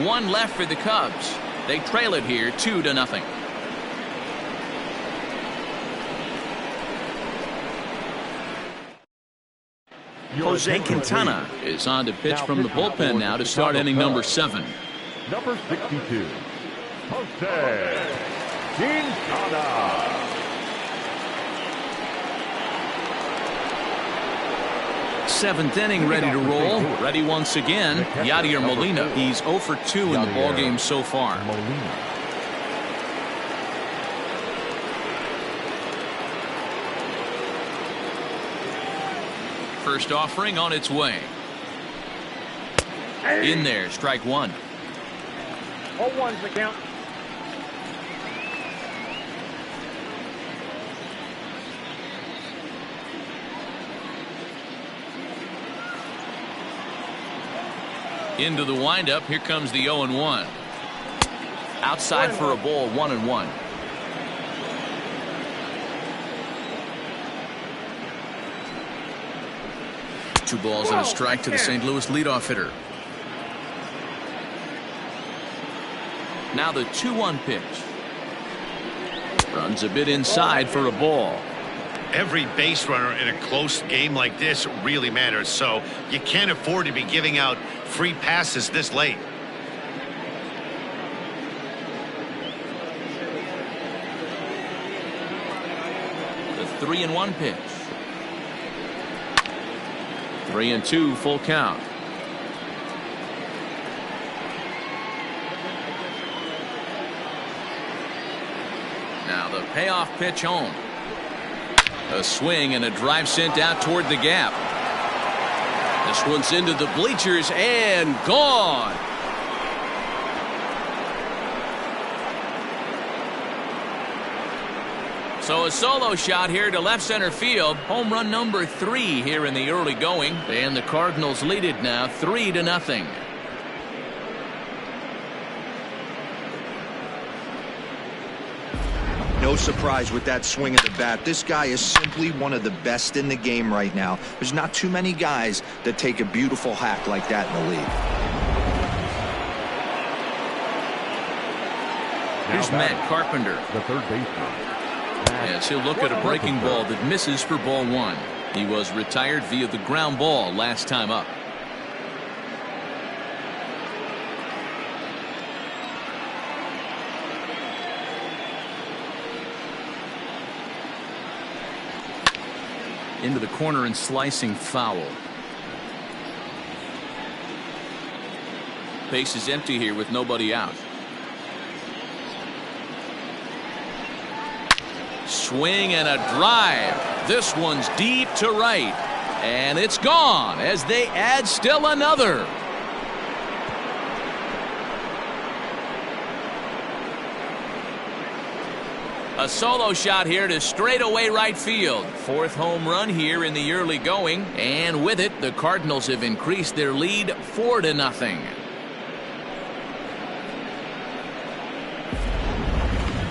1 left for the Cubs. They trail it here 2-0. Jose Quintana is on to pitch from the bullpen now to start inning number 7. Number 62, Jose Quintana. Seventh inning, ready to roll. Ready once again. Yadier Molina. He's 0 for 2 in the ballgame so far. First offering on its way. In there, strike one. 0-1's the count. Into the windup. Here comes the 0-1. Outside for a ball, 1-1. Two balls and a strike to the St. Louis leadoff hitter. Now the 2-1 pitch. Runs a bit inside for a ball. Every base runner in a close game like this really matters, so you can't afford to be giving out free passes this late. The 3-1 pitch. 3-2 full count. Now the payoff pitch home. A swing and a drive sent out toward the gap. This one's into the bleachers and gone. So a solo shot here to left center field. Home run number 3 here in the early going. And the Cardinals lead it now 3-0. No surprise with that swing of the bat. This guy is simply one of the best in the game right now. There's not too many guys that take a beautiful hack like that in the league. Here's Matt Carpenter. The third baseman. As he'll look at a breaking ball that misses for ball 1. He was retired via the ground ball last time up. Into the corner and slicing foul. Base is empty here with nobody out. Swing and a drive. This one's deep to right. And it's gone as they add still another. A solo shot here to straightaway right field. 4th home run here in the early going. And with it, the Cardinals have increased their lead 4-0.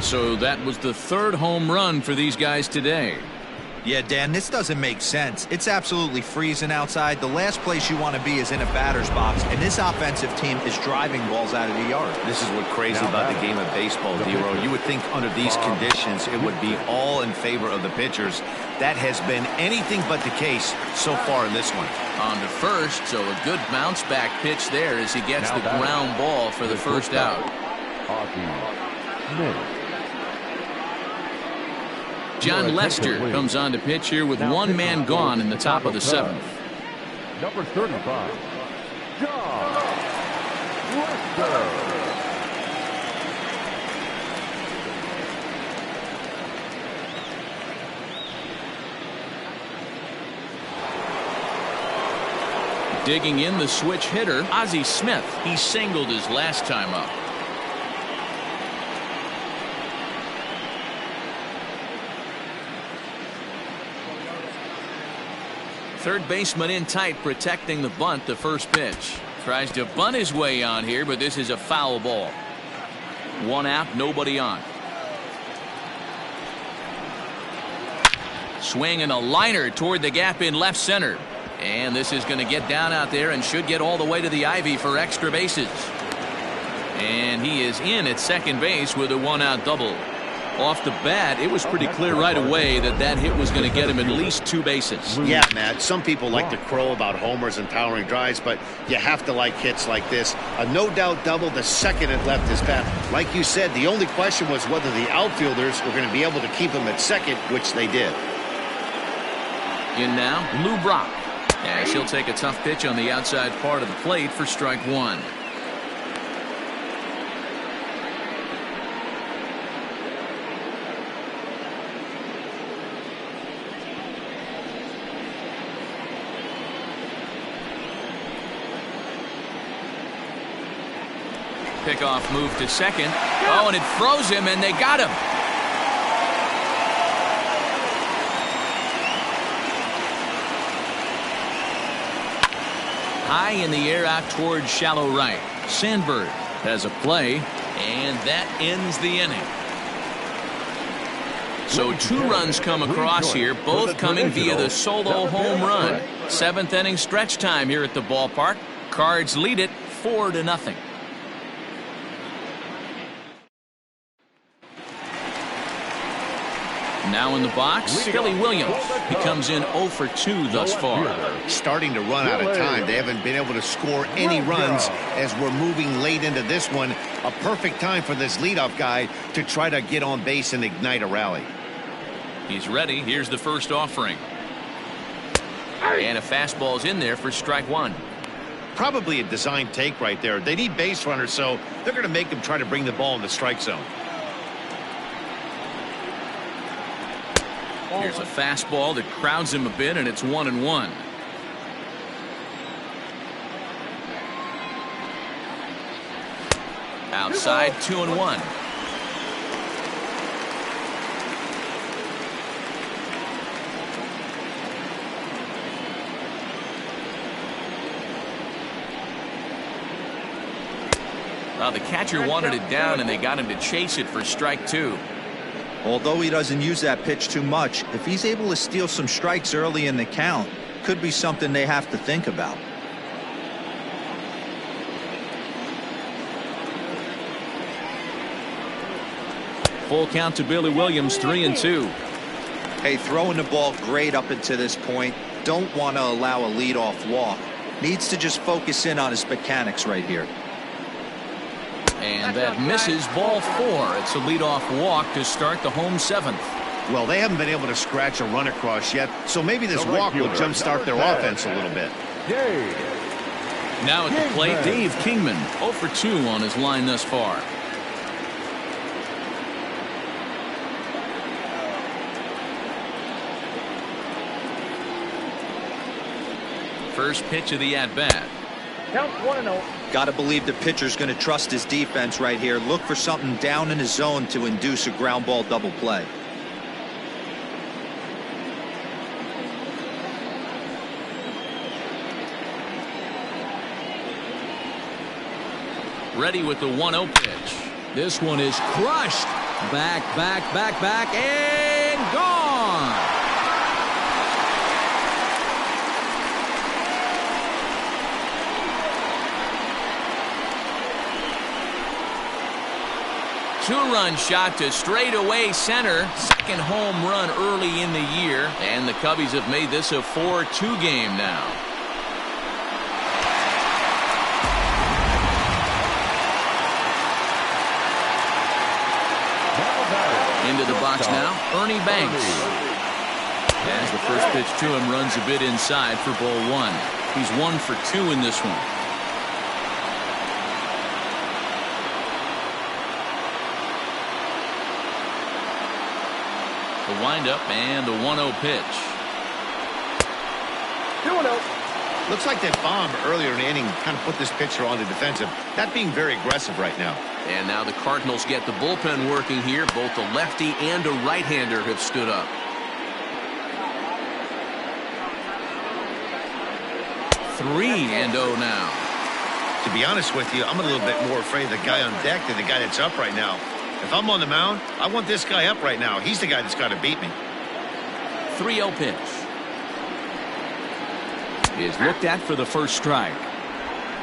So that was the 3rd home run for these guys today. Yeah, Dan, this doesn't make sense. It's absolutely freezing outside. The last place you want to be is in a batter's box, and this offensive team is driving balls out of the yard. This is what's crazy about the game of baseball, D-Row. You would think under these conditions it would be all in favor of the pitchers. That has been anything but the case so far in this one. On to first, so a good bounce back pitch there as he gets the ground ball for the first out. John Lester comes on to pitch here with one man gone in the top of the 7th. Number 35, John Lester. Digging in the switch hitter, Ozzie Smith. He singled his last time up. Third baseman in tight, protecting the bunt. The first pitch. Tries to bunt his way on here, but this is a foul ball. 1 out, nobody on. Swing and a liner toward the gap in left center. And this is going to get down out there and should get all the way to the ivy for extra bases. And he is in at second base with a 1-out double. Off the bat, it was pretty clear right away that that hit was going to get him at least 2 bases. Yeah, Matt, some people like to crow about homers and towering drives, but you have to like hits like this. A no-doubt double the second it left his bat. Like you said, the only question was whether the outfielders were going to be able to keep him at second, which they did. In now, Lou Brock. As he'll take a tough pitch on the outside part of the plate for strike 1. Pickoff move to second. Oh, and it froze him, and they got him. High in the air out towards shallow right. Sandberg has a play, and that ends the inning. So 2 runs come across here, both coming via the solo home run. 7th inning stretch time here at the ballpark. Cards lead it 4-0. Now in the box, Billy Williams. He comes in 0 for 2 thus far. Starting to run out of time. They haven't been able to score any runs as we're moving late into this one. A perfect time for this leadoff guy to try to get on base and ignite a rally. He's ready. Here's the first offering. And a fastball's in there for strike one. Probably a design take right there. They need base runners, so they're going to make him try to bring the ball in the strike zone. Here's a fastball that crowds him a bit, and it's 1-1. Outside, 2-1. Well, the catcher wanted it down, and they got him to chase it for strike two. Although he doesn't use that pitch too much, if he's able to steal some strikes early in the count, could be something they have to think about. Full count to Billy Williams, 3-2. Hey, throwing the ball great up until this point. Don't want to allow a leadoff walk. Needs to just focus in on his mechanics right here. And that misses, ball 4. It's a leadoff walk to start the home 7th. Well, they haven't been able to scratch a run across yet, so maybe this walk will jumpstart their offense a little bit. Now at the plate, Dave Kingman, 0 for 2 on his line thus far. First pitch of the at-bat. Count 1-0. Got to believe the pitcher's going to trust his defense right here. Look for something down in his zone to induce a ground ball double play. Ready with the 1-0 pitch. This one is crushed. Back, and gone. Two-run shot to straightaway center. Second home run early in the year. And the Cubbies have made this a 4-2 game now. Into the box now, Ernie Banks. As the first pitch to him runs a bit inside for ball 1. He's 1 for 2 in this one. The windup and the 1-0 pitch. 2-0. Looks like that bomb earlier in the inning kind of put this pitcher on the defensive. Not being very aggressive right now. And now the Cardinals get the bullpen working here. Both a lefty and a right-hander have stood up. Three and 0 now. To be honest with you, I'm a little bit more afraid of the guy on deck than the guy that's up right now. If I'm on the mound, I want this guy up right now. He's the guy that's got to beat me. 3-0 pitch. Is looked at for the first strike.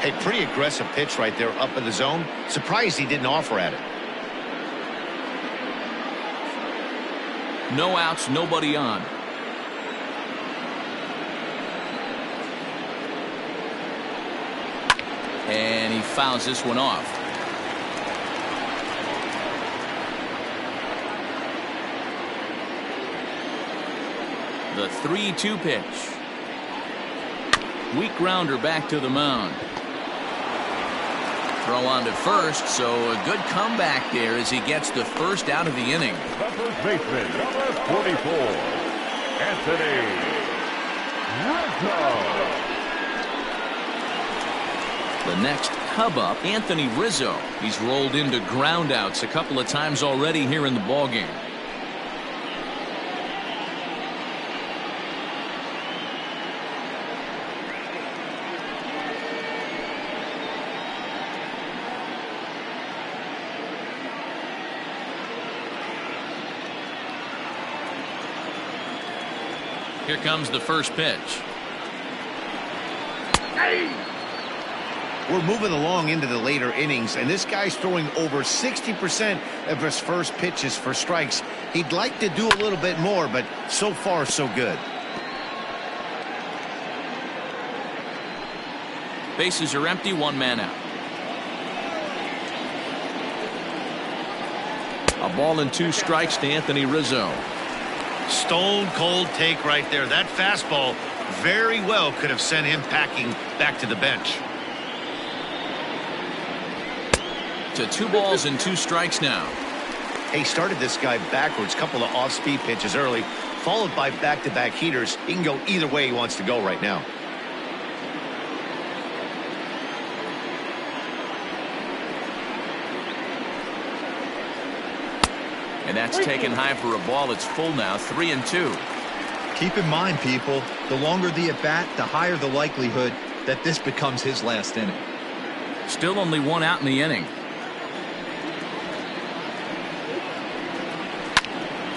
Hey, pretty aggressive pitch right there up in the zone. Surprised he didn't offer at it. No outs, nobody on. And he fouls this one off. The 3-2 pitch. Weak grounder back to the mound. Throw on to first, so a good comeback there as he gets the first out of the inning. The first baseman, number 44, Anthony Rizzo. The next Cub up, Anthony Rizzo. He's rolled into groundouts a couple of times already here in the ballgame. Here comes the first pitch. We're moving along into the later innings, and this guy's throwing over 60% of his first pitches for strikes. He'd like to do a little bit more, but so far so good. Bases are empty, one man out. A ball and 2 strikes to Anthony Rizzo. Stone cold take right there. That fastball very well could have sent him packing back to the bench. To 2 balls and 2 strikes now. He started this guy backwards, couple of off-speed pitches early, followed by back-to-back heaters. He can go either way he wants to go right now. And that's taken high for a ball. It's full now, 3-2. Keep in mind, people, the longer the at-bat, the higher the likelihood that this becomes his last inning. Still only 1 out in the inning.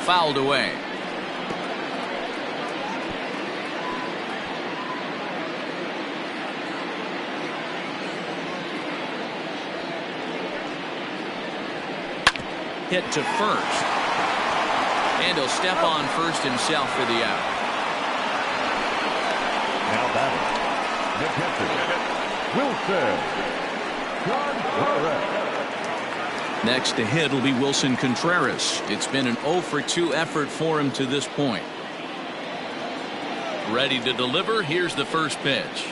Fouled away. Hit to first. And he'll step on first himself for the out. Now batting, the catcher, Wilson Contreras. Next to hit will be Wilson Contreras. It's been an 0 for 2 effort for him to this point. Ready to deliver. Here's the first pitch.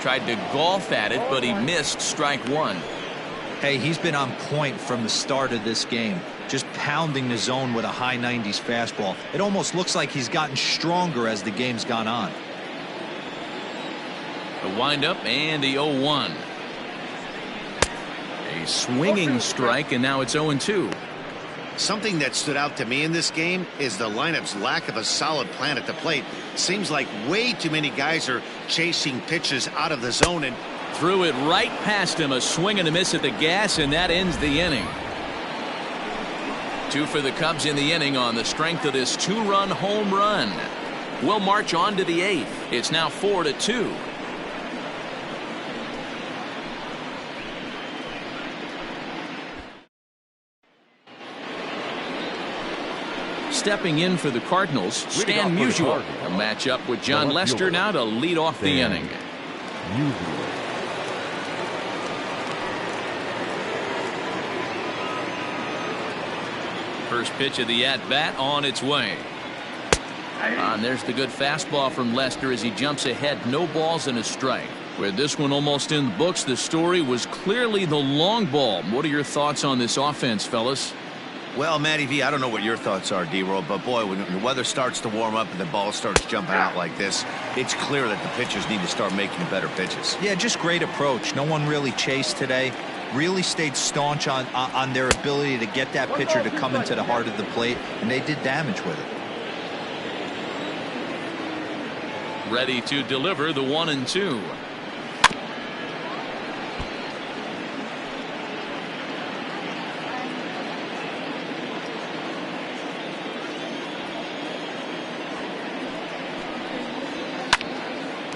Tried to golf at it, but he missed strike 1. Hey, he's been on point from the start of this game, just pounding the zone with a high 90s fastball. It almost looks like he's gotten stronger as the game's gone on. The windup and the 0-1. A swinging strike, and now it's 0-2. Something that stood out to me in this game is the lineup's lack of a solid plan at the plate. Seems like way too many guys are chasing pitches out of the zone, and threw it right past him. A swing and a miss at the gas, and that ends the inning. 2 for the Cubs in the inning on the strength of this 2-run home run. We'll march on to the 8th. It's now 4-2. Stepping in for the Cardinals, Stan Musial. A matchup with John Lester now to lead off the inning. First pitch of the at-bat on its way. And there's the good fastball from Lester as he jumps ahead. No balls and a strike. With this one almost in the books, the story was clearly the long ball. What are your thoughts on this offense, fellas? well, Matty V, I don't know what your thoughts are, D-Roll, but boy, when the weather starts to warm up and the ball starts jumping out like this, it's clear that the pitchers need to start making better pitches. Yeah, just great approach. No one really chased today. Really stayed staunch on their ability to get that pitcher to come into the heart of the plate, and they did damage with it. Ready to deliver the 1-2.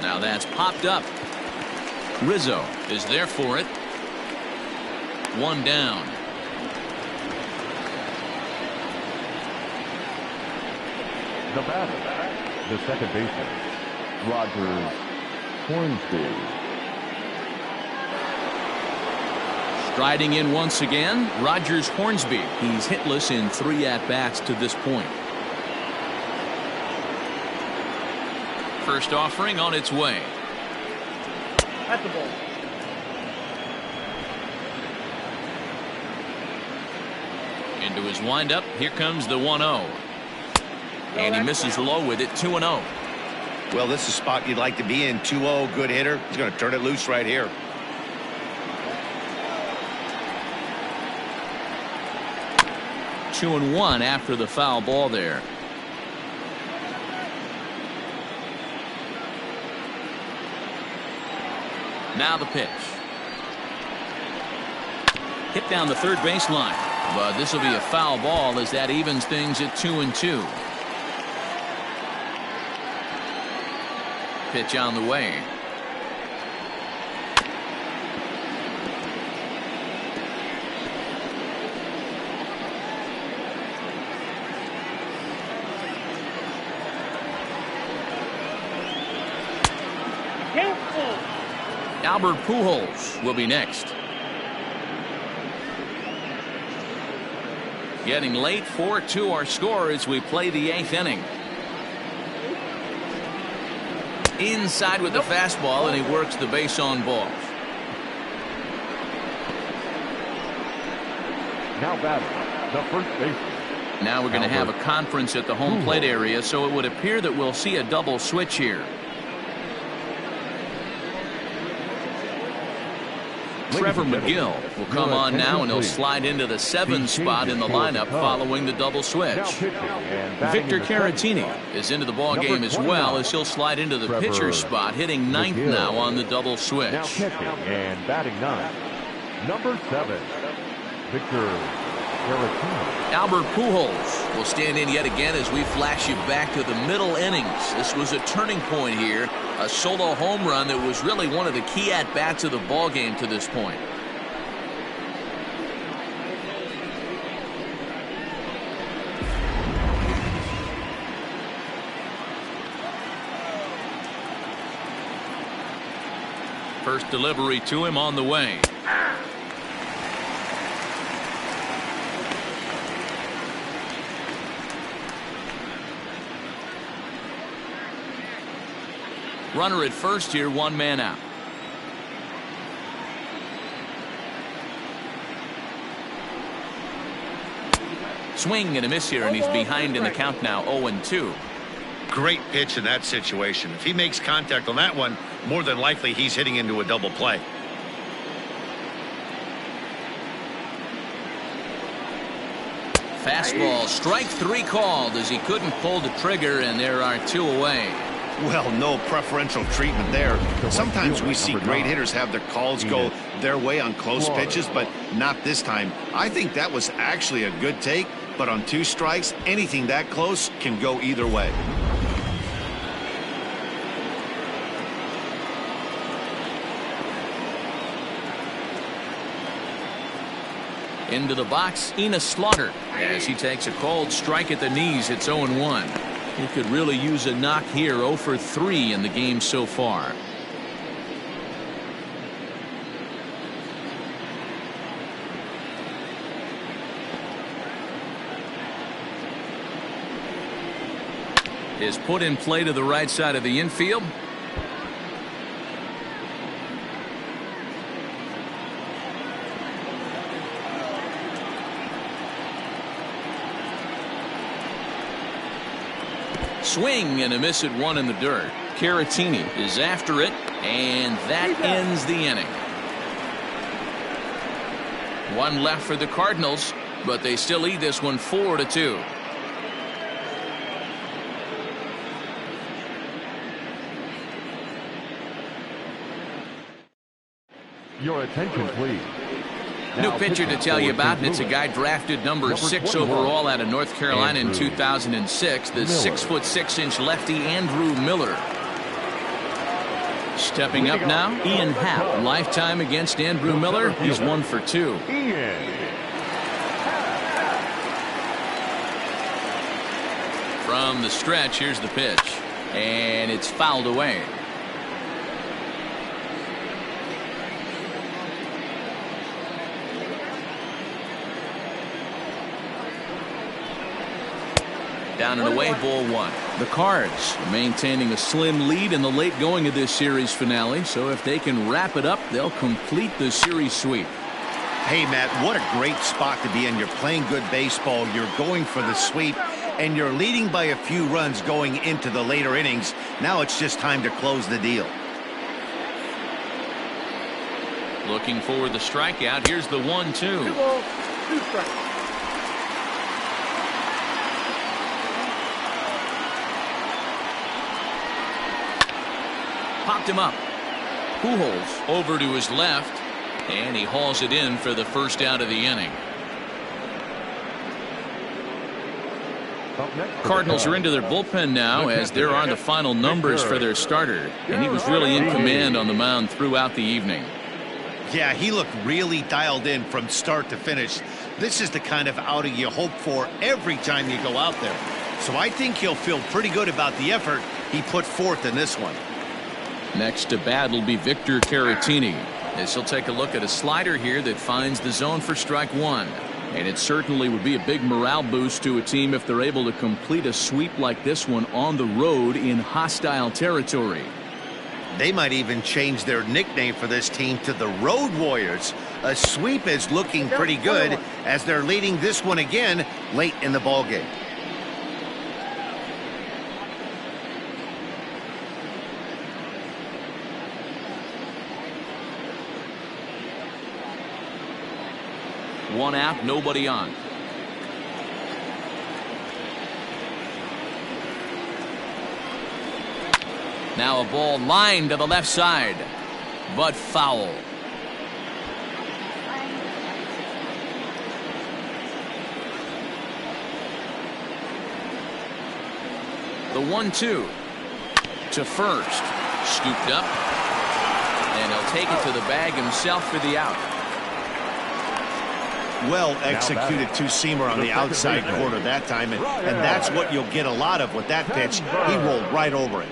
Now that's popped up. Rizzo is there for it. One down. The batter, the second baseman, Rogers Hornsby. Striding in once again, Rogers Hornsby. He's hitless in 3 at-bats to this point. First offering on its way. That's the ball. Into his windup. Here comes the 1-0. And he misses low with it. 2-0. Well, this is a spot you'd like to be in. 2-0, good hitter. He's going to turn it loose right here. Two and 1 after the foul ball there. Now the pitch. Hit down the third baseline. But this will be a foul ball as that evens things at 2-2. Pitch on the way. Careful. Albert Pujols will be next. Getting late, 4-2 our score as we play the 8th inning. Inside with the fastball, and he works the base on balls. Now batting, the first baseman. Now we're going to have a conference at the home plate area, so it would appear that we'll see a double switch here. Trevor McGill will come on now, and he'll slide into the 7 spot in the lineup following the double switch. Victor Caratini is into the ball game as well, as he'll slide into the pitcher spot, hitting 9th now on the double switch. Now pitching and batting 9, number 7, Victor Caratini. Albert Pujols will stand in yet again as we flash you back to the middle innings. This was a turning point here, a solo home run that was really one of the key at-bats of the ball game to this point. First delivery to him on the way. Runner at first here, 1 man out. Swing and a miss here, and he's behind in the count now, 0-2. Great pitch in that situation. If he makes contact on that one, more than likely he's hitting into a double play. Fastball, strike 3 called as he couldn't pull the trigger, and there are 2 away. Well, no preferential treatment there. Sometimes we see great hitters have their calls go their way on close pitches, but not this time. I think that was actually a good take, but on 2 strikes, anything that close can go either way. Into the box, Enos Slaughter, as he takes a cold strike at the knees. It's 0-1. He could really use a knock here. 0 for 3 in the game so far. Is put in play to the right side of the infield. Swing and a miss at 1 in the dirt. Caratini is after it, and that ends the inning. 1 left for the Cardinals, but they still lead this one 4-2. Your attention, please. New pitcher to tell you about, and it's a guy drafted number 6 overall out of North Carolina in 2006, the 6'6" lefty Andrew Miller. Stepping up now, Ian Happ. Lifetime against Andrew Miller, he's 1 for 2. From the stretch, here's the pitch, and it's fouled away. Down and away, ball 1. The Cards are maintaining a slim lead in the late going of this series finale, so if they can wrap it up, they'll complete the series sweep. Hey, Matt, what a great spot to be in. You're playing good baseball, you're going for the sweep, and you're leading by a few runs going into the later innings. Now it's just time to close the deal. Looking for the strikeout. Here's the 1-2. 2 balls, 2 strikes. Popped him up. Pujols over to his left, and he hauls it in for the first out of the inning. Cardinals are into their bullpen now, as there are the final numbers for their starter, and he was really in command on the mound throughout the evening. Yeah, he looked really dialed in from start to finish. This is the kind of outing you hope for every time you go out there. So I think he'll feel pretty good about the effort he put forth in this one. Next to bat will be Victor Caratini, as he'll take a look at a slider here that finds the zone for strike one. And it certainly would be a big morale boost to a team if they're able to complete a sweep like this one on the road in hostile territory. They might even change their nickname for this team to the Road Warriors. A sweep is looking pretty good as they're leading this one again late in the ballgame. One out, nobody on. Now a ball lined to the left side, but foul. The 1-2 to first, scooped up, and he'll take it to the bag himself for the out. Well executed two-seamer on the outside corner that time, and that's what you'll get a lot of with that pitch. He rolled right over it.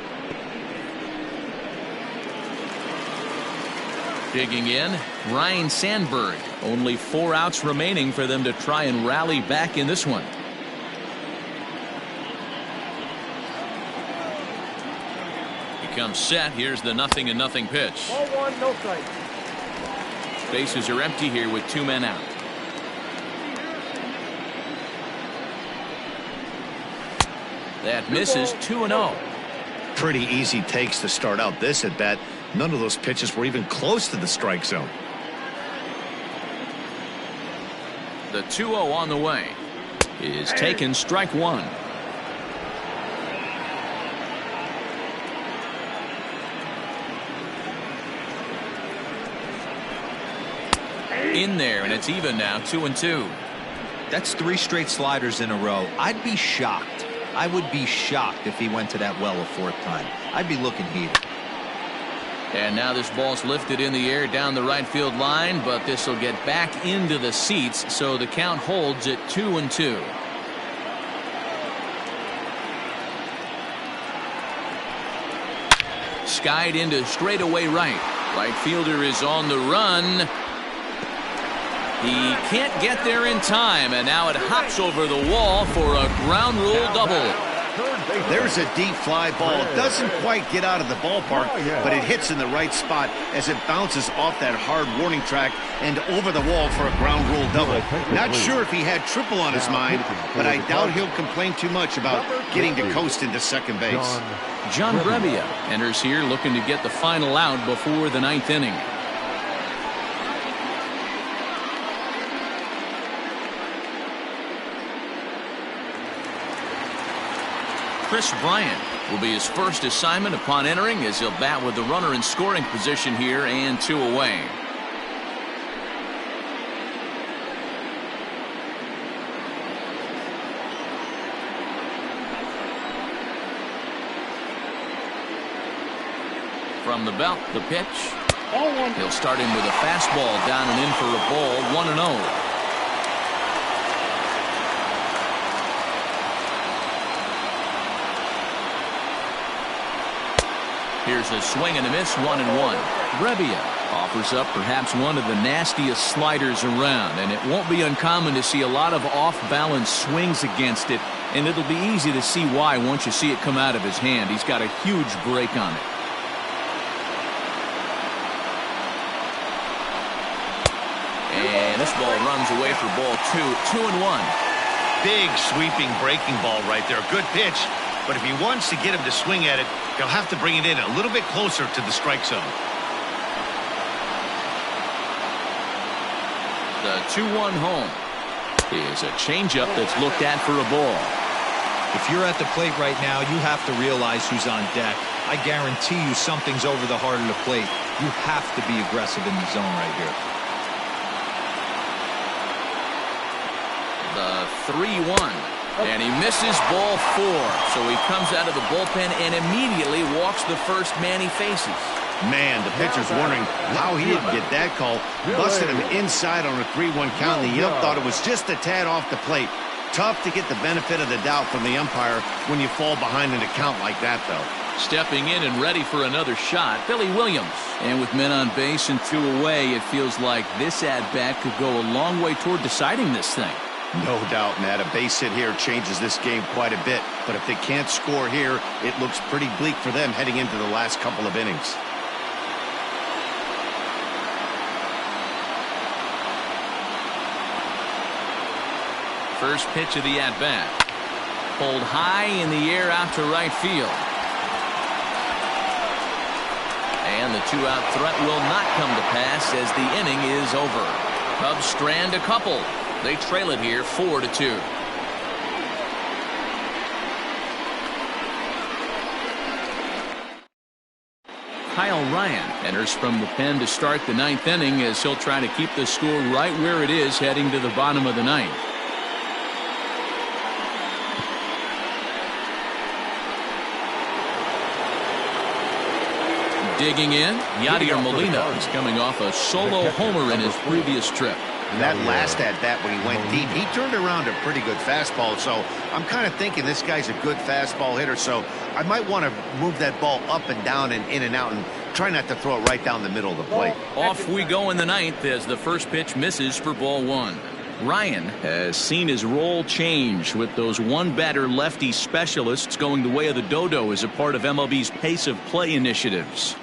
Digging in, Ryan Sandberg. Only 4 outs remaining for them to try and rally back in this one. He comes set. Here's the 0-0 pitch. Ball one, no strike. Bases are empty here with 2 men out. That misses. 2-0. Pretty easy takes to start out this at bat. None of those pitches were even close to the strike zone. The 2-0 on the way is taken, strike one. In there, and it's even now, 2-2. That's 3 straight sliders in a row. I'd be shocked. I would be shocked if he went to that well a 4th time. I'd be looking heated. And now this ball's lifted in the air down the right field line, but this will get back into the seats, so the count holds at 2-2. Skied into straightaway right. Right fielder is on the run. He can't get there in time, and now it hops over the wall for a ground rule double. There's a deep fly ball. It doesn't quite get out of the ballpark, but it hits in the right spot as it bounces off that hard warning track and over the wall for a ground rule double. Not sure if he had triple on his mind, but I doubt he'll complain too much about getting to coast into second base. John Brebbia enters here looking to get the final out before the 9th inning. Chris Bryant will be his first assignment upon entering, as he'll bat with the runner in scoring position here and 2 away. From the belt, the pitch. He'll start him with a fastball down and in for a ball, 1-0. Here's a swing and a miss, 1-1. Brebbia offers up perhaps one of the nastiest sliders around, and it won't be uncommon to see a lot of off-balance swings against it, and it'll be easy to see why once you see it come out of his hand. He's got a huge break on it. And this ball runs away for ball 2, 2-1. Big sweeping breaking ball right there. Good pitch. But if he wants to get him to swing at it, he'll have to bring it in a little bit closer to the strike zone. The 2-1 home is a changeup that's looked at for a ball. If you're at the plate right now, you have to realize who's on deck. I guarantee you something's over the heart of the plate. You have to be aggressive in the zone right here. The 3-1. And he misses ball 4. So he comes out of the bullpen and immediately walks the first man he faces. Man, the pitcher's wondering how he didn't get that call. Busted him inside on a 3-1 count, and the ump thought it was just a tad off the plate. Tough to get the benefit of the doubt from the umpire when you fall behind an account like that, though. Stepping in and ready for another shot, Billy Williams. And with men on base and 2 away, it feels like this at-bat could go a long way toward deciding this thing. No doubt, Matt. A base hit here changes this game quite a bit. But if they can't score here, it looks pretty bleak for them heading into the last couple of innings. First pitch of the at-bat. Pulled high in the air out to right field. And the 2-out threat will not come to pass as the inning is over. Cubs strand a couple. They trail it here 4-2. Kyle Ryan enters from the pen to start the 9th inning as he'll try to keep the score right where it is heading to the bottom of the 9th. Digging in, Yadier Molina is coming off a solo homer in his previous trip. And that last at-bat when he went deep, he turned around a pretty good fastball. So I'm kind of thinking this guy's a good fastball hitter. So I might want to move that ball up and down and in and out and try not to throw it right down the middle of the plate. Off we go in the 9th as the first pitch misses for ball 1. Ryan has seen his role change with those one-batter lefty specialists going the way of the dodo as a part of MLB's pace of play initiatives.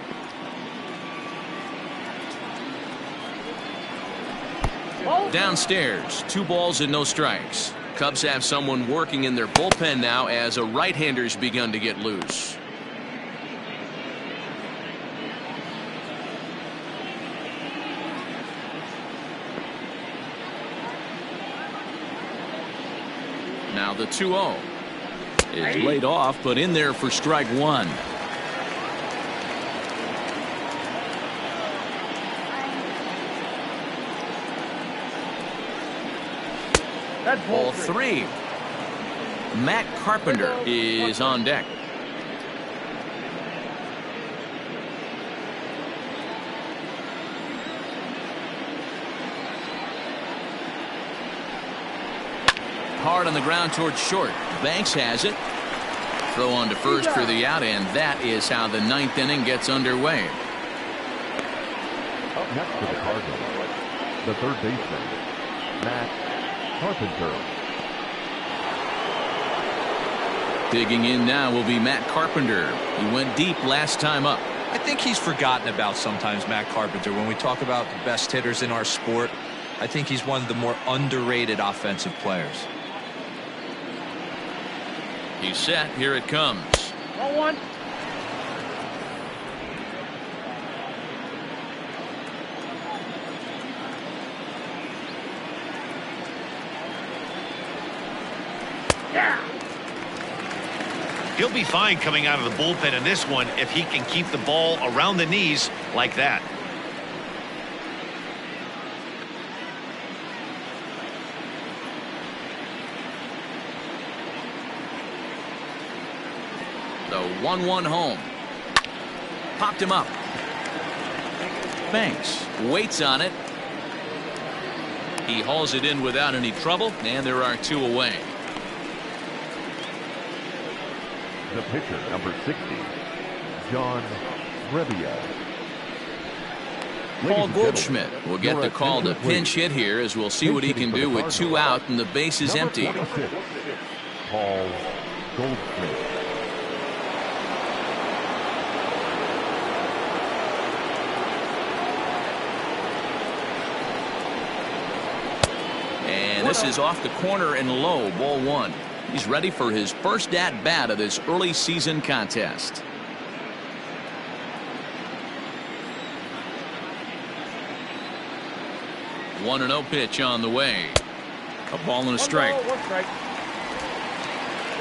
Downstairs, 2 balls and no strikes. Cubs have someone working in their bullpen now as a right-hander's begun to get loose. Now the 2-0 is laid off, but in there for strike 1. Ball 3. Matt Carpenter is on deck. Hard on the ground towards short. Banks has it. Throw on to first for the out, and that is how the 9th inning gets underway. Up next for the Cardinals, the third baseman, Matt Carpenter. Digging in now will be Matt Carpenter. He went deep last time up. I think he's forgotten about sometimes, Matt Carpenter. When we talk about the best hitters in our sport, I think he's one of the more underrated offensive players. He's set. Here it comes. 0-1. He'll be fine coming out of the bullpen in this one if he can keep the ball around the knees like that. The 1-1 home. Popped him up. Banks waits on it. He hauls it in without any trouble, and there are 2 away. The pitcher, number 60, John Brebbia. Paul Goldschmidt will get the call to pinch hit here as we'll see what he can do with 2 out and the base is empty. Paul Goldschmidt. And this is off the corner and low, ball 1. He's ready for his first at-bat of this early season contest. One 1-0 pitch on the way. A ball and a strike. 1 strike.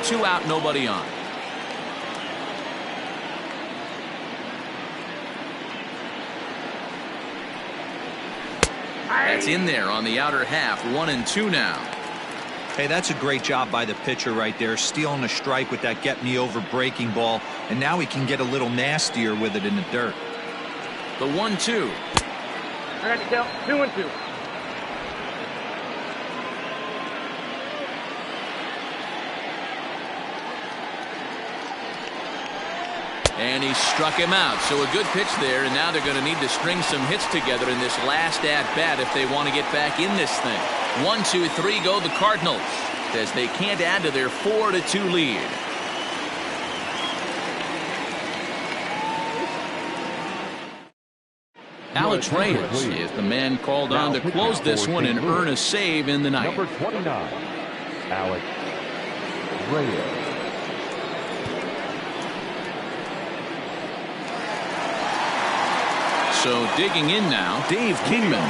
2 out, nobody on. That's in there on the outer half. 1-2 now. Hey, that's a great job by the pitcher right there, stealing a strike with that get-me-over breaking ball, and now he can get a little nastier with it in the dirt. The 1-2. I got you down. 2-2. And he struck him out. So a good pitch there, and now they're going to need to string some hits together in this last at-bat if they want to get back in this thing. 1, 2, 3 go the Cardinals, as they can't add to their 4-2 lead. Alex Reyes is the man called on to close this one and earn a save in the ninth. Number 29, Alex Reyes. So digging in now, Dave Kingman.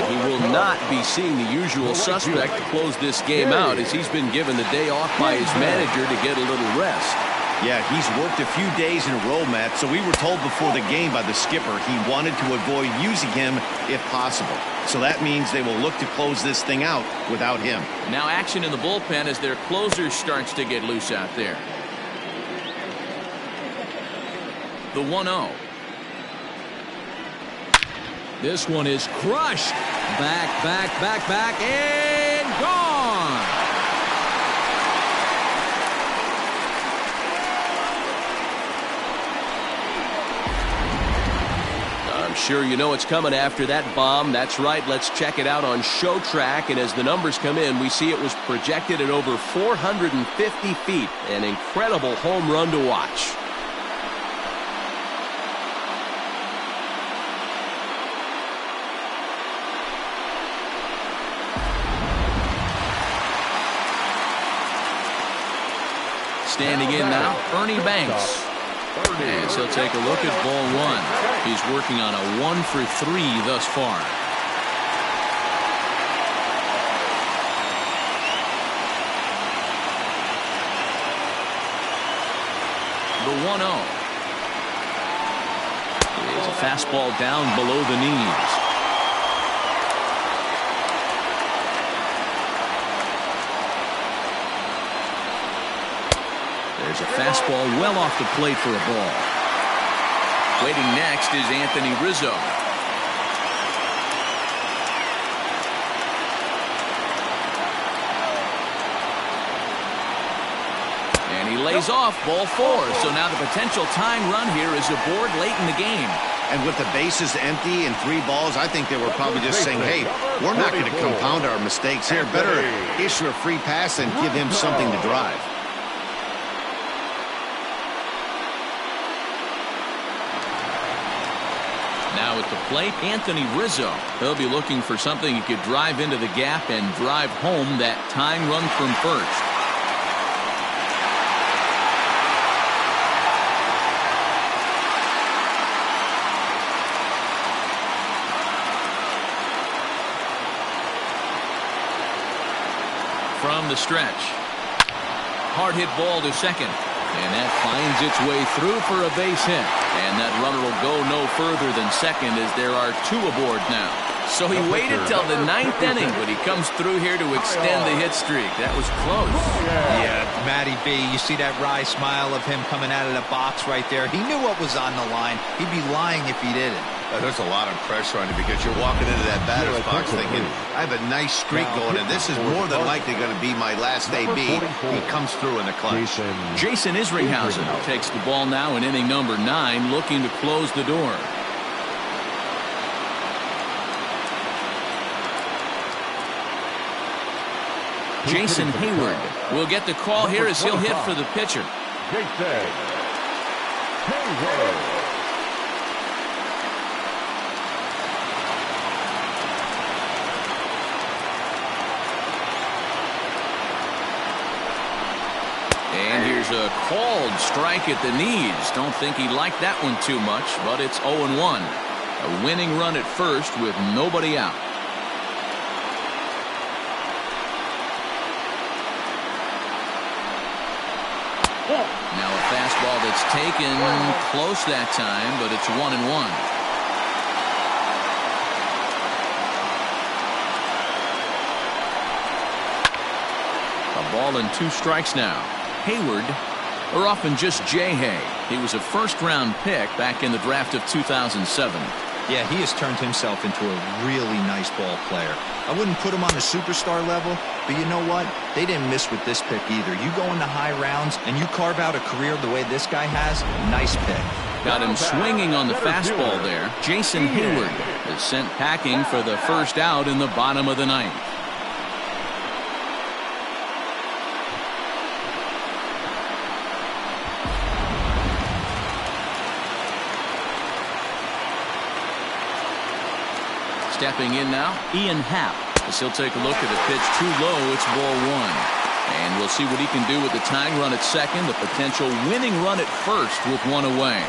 He will not be seeing the usual suspect to close this game out, as he's been given the day off by his manager to get a little rest. Yeah, he's worked a few days in a row, Matt, so we were told before the game by the skipper he wanted to avoid using him if possible. So that means they will look to close this thing out without him. Now action in the bullpen as their closer starts to get loose out there. The 1-0. This one is crushed. Back, and gone. I'm sure you know what's coming after that bomb. That's right. Let's check it out on Show Track. And as the numbers come in, we see it was projected at over 450 feet. An incredible home run to watch. Standing in now, Ernie Banks. As he'll take a look at ball one. He's working on a 1 for 3 thus far. The 1-0. It's a fastball down below the knees. There's a fastball well off the plate for a ball. Waiting next is Anthony Rizzo. And he lays off ball 4. So now the potential tying run here is aboard late in the game. And with the bases empty and 3 balls, I think they were probably just saying, hey, we're not going to compound our mistakes here. Better issue a free pass and give him something to drive. Now at the plate, Anthony Rizzo. He'll be looking for something he could drive into the gap and drive home that tying run from first. From the stretch. Hard hit ball to second. And that finds its way through for a base hit. And that runner will go no further than second, as there are 2 aboard now. So he waited till the 9th inning, but he comes through here to extend the hit streak. That was close. Yeah, Matty B, you see that wry smile of him coming out of the box right there. He knew what was on the line. He'd be lying if he didn't. There's a lot of pressure on you because you're walking into that batter's box thinking, I have a nice streak going, and this is more than likely going to be my last AB. He comes through in the clutch. Jason Isringhausen takes the ball now in inning number 9, looking to close the door. Jason Hayward will get the call here as he'll hit for the pitcher. Jason Hayward. And here's a called strike at the knees. Don't think he liked that one too much, but it's 0-1. A winning run at first with nobody out. Now a fastball that's taken close that time, but it's 1-1. A ball and 2 strikes now. Hayward, or often just J-Hay. He was a first-round pick back in the draft of 2007. Yeah, he has turned himself into a really nice ball player. I wouldn't put him on the superstar level, but you know what? They didn't miss with this pick either. You go into high rounds and you carve out a career the way this guy has, nice pick. Got him swinging on the fastball there. Jason Hayward is sent packing for the first out in the bottom of the ninth. Stepping in now, Ian Happ. As he'll take a look at the pitch too low, it's ball one. And we'll see what he can do with the tying run at second, the potential winning run at first with one away.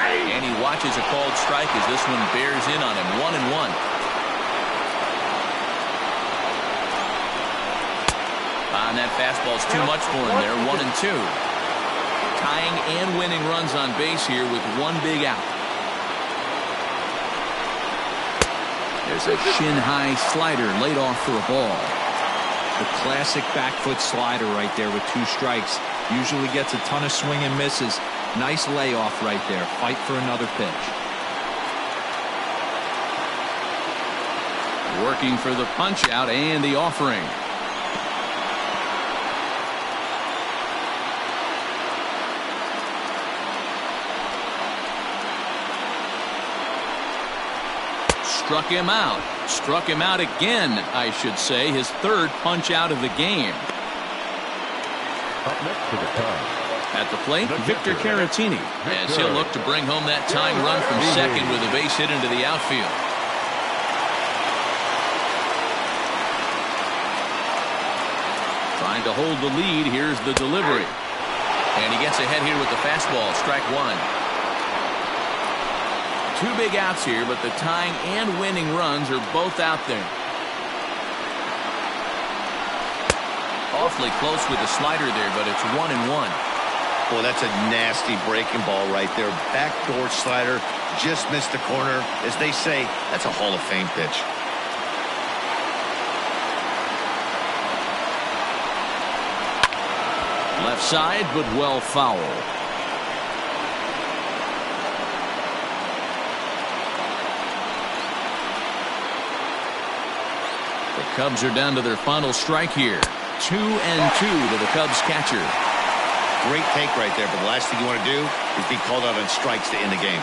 And he watches a called strike as this one bears in on him. 1-1. And that fastball's too much for him there. 1-2. Tying and winning runs on base here with one big out. There's a shin-high slider laid off for a ball. The classic back foot slider right there with 2 strikes. Usually gets a ton of swing and misses. Nice layoff right there. Fight for another pitch. Working for the punch out and the offering. Struck him out. Struck him out again, I should say. His third punch out of the game. Up next to the Cubs. At the plate, Victor Caratini, as he'll look to bring home that tying run from second with a base hit into the outfield. Trying to hold the lead. Here's the delivery. And he gets ahead here with the fastball. Strike one. 2 big outs here, but the tying and winning runs are both out there. Awfully close with the slider there, but it's 1-1. Boy, that's a nasty breaking ball right there. Backdoor slider, just missed the corner. As they say, that's a Hall of Fame pitch. Left side, but well foul. The Cubs are down to their final strike here. 2-2 to the Cubs catcher. Great take right there, but the last thing you want to do is be called out on strikes to end the game.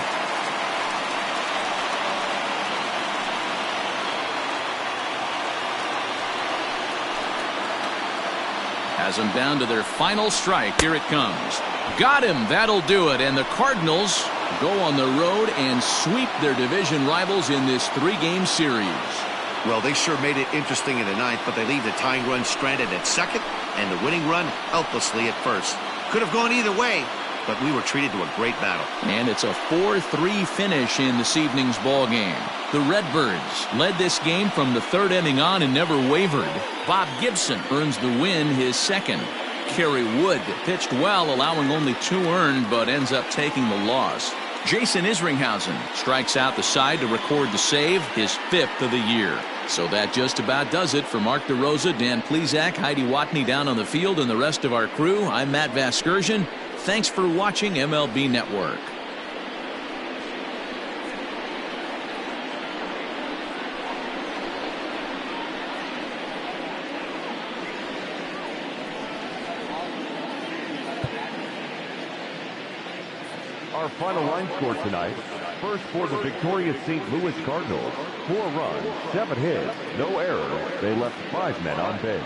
Has them down to their final strike. Here it comes. Got him. That'll do it. And the Cardinals go on the road and sweep their division rivals in this 3-game series. Well, they sure made it interesting in the ninth, but they leave the tying run stranded at second and the winning run helplessly at first. Could have gone either way, but we were treated to a great battle. And it's a 4-3 finish in this evening's ball game. The Redbirds led this game from the 3rd inning on and never wavered. Bob Gibson earns the win, his second. Kerry Wood pitched well, allowing only 2 earned, but ends up taking the loss. Jason Isringhausen strikes out the side to record the save, his 5th of the year. So that just about does it for Mark DeRosa, Dan Plesac, Heidi Watney down on the field, and the rest of our crew. I'm Matt Vasgersian. Thanks for watching MLB Network. Our final line score tonight. First for the victorious St. Louis Cardinals. 4 runs, 7 hits, no errors. They left 5 men on base.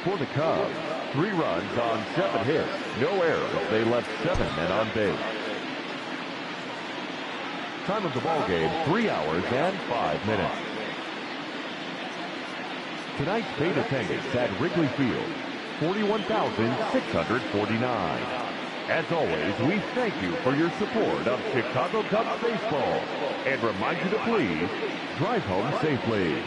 For the Cubs, 3 runs on 7 hits, no errors. They left 7 men on base. Time of the ball game, 3 hours and 5 minutes. Tonight's paid attendance at Wrigley Field, 41,649. As always, we thank you for your support of Chicago Cubs baseball and remind you to please drive home safely.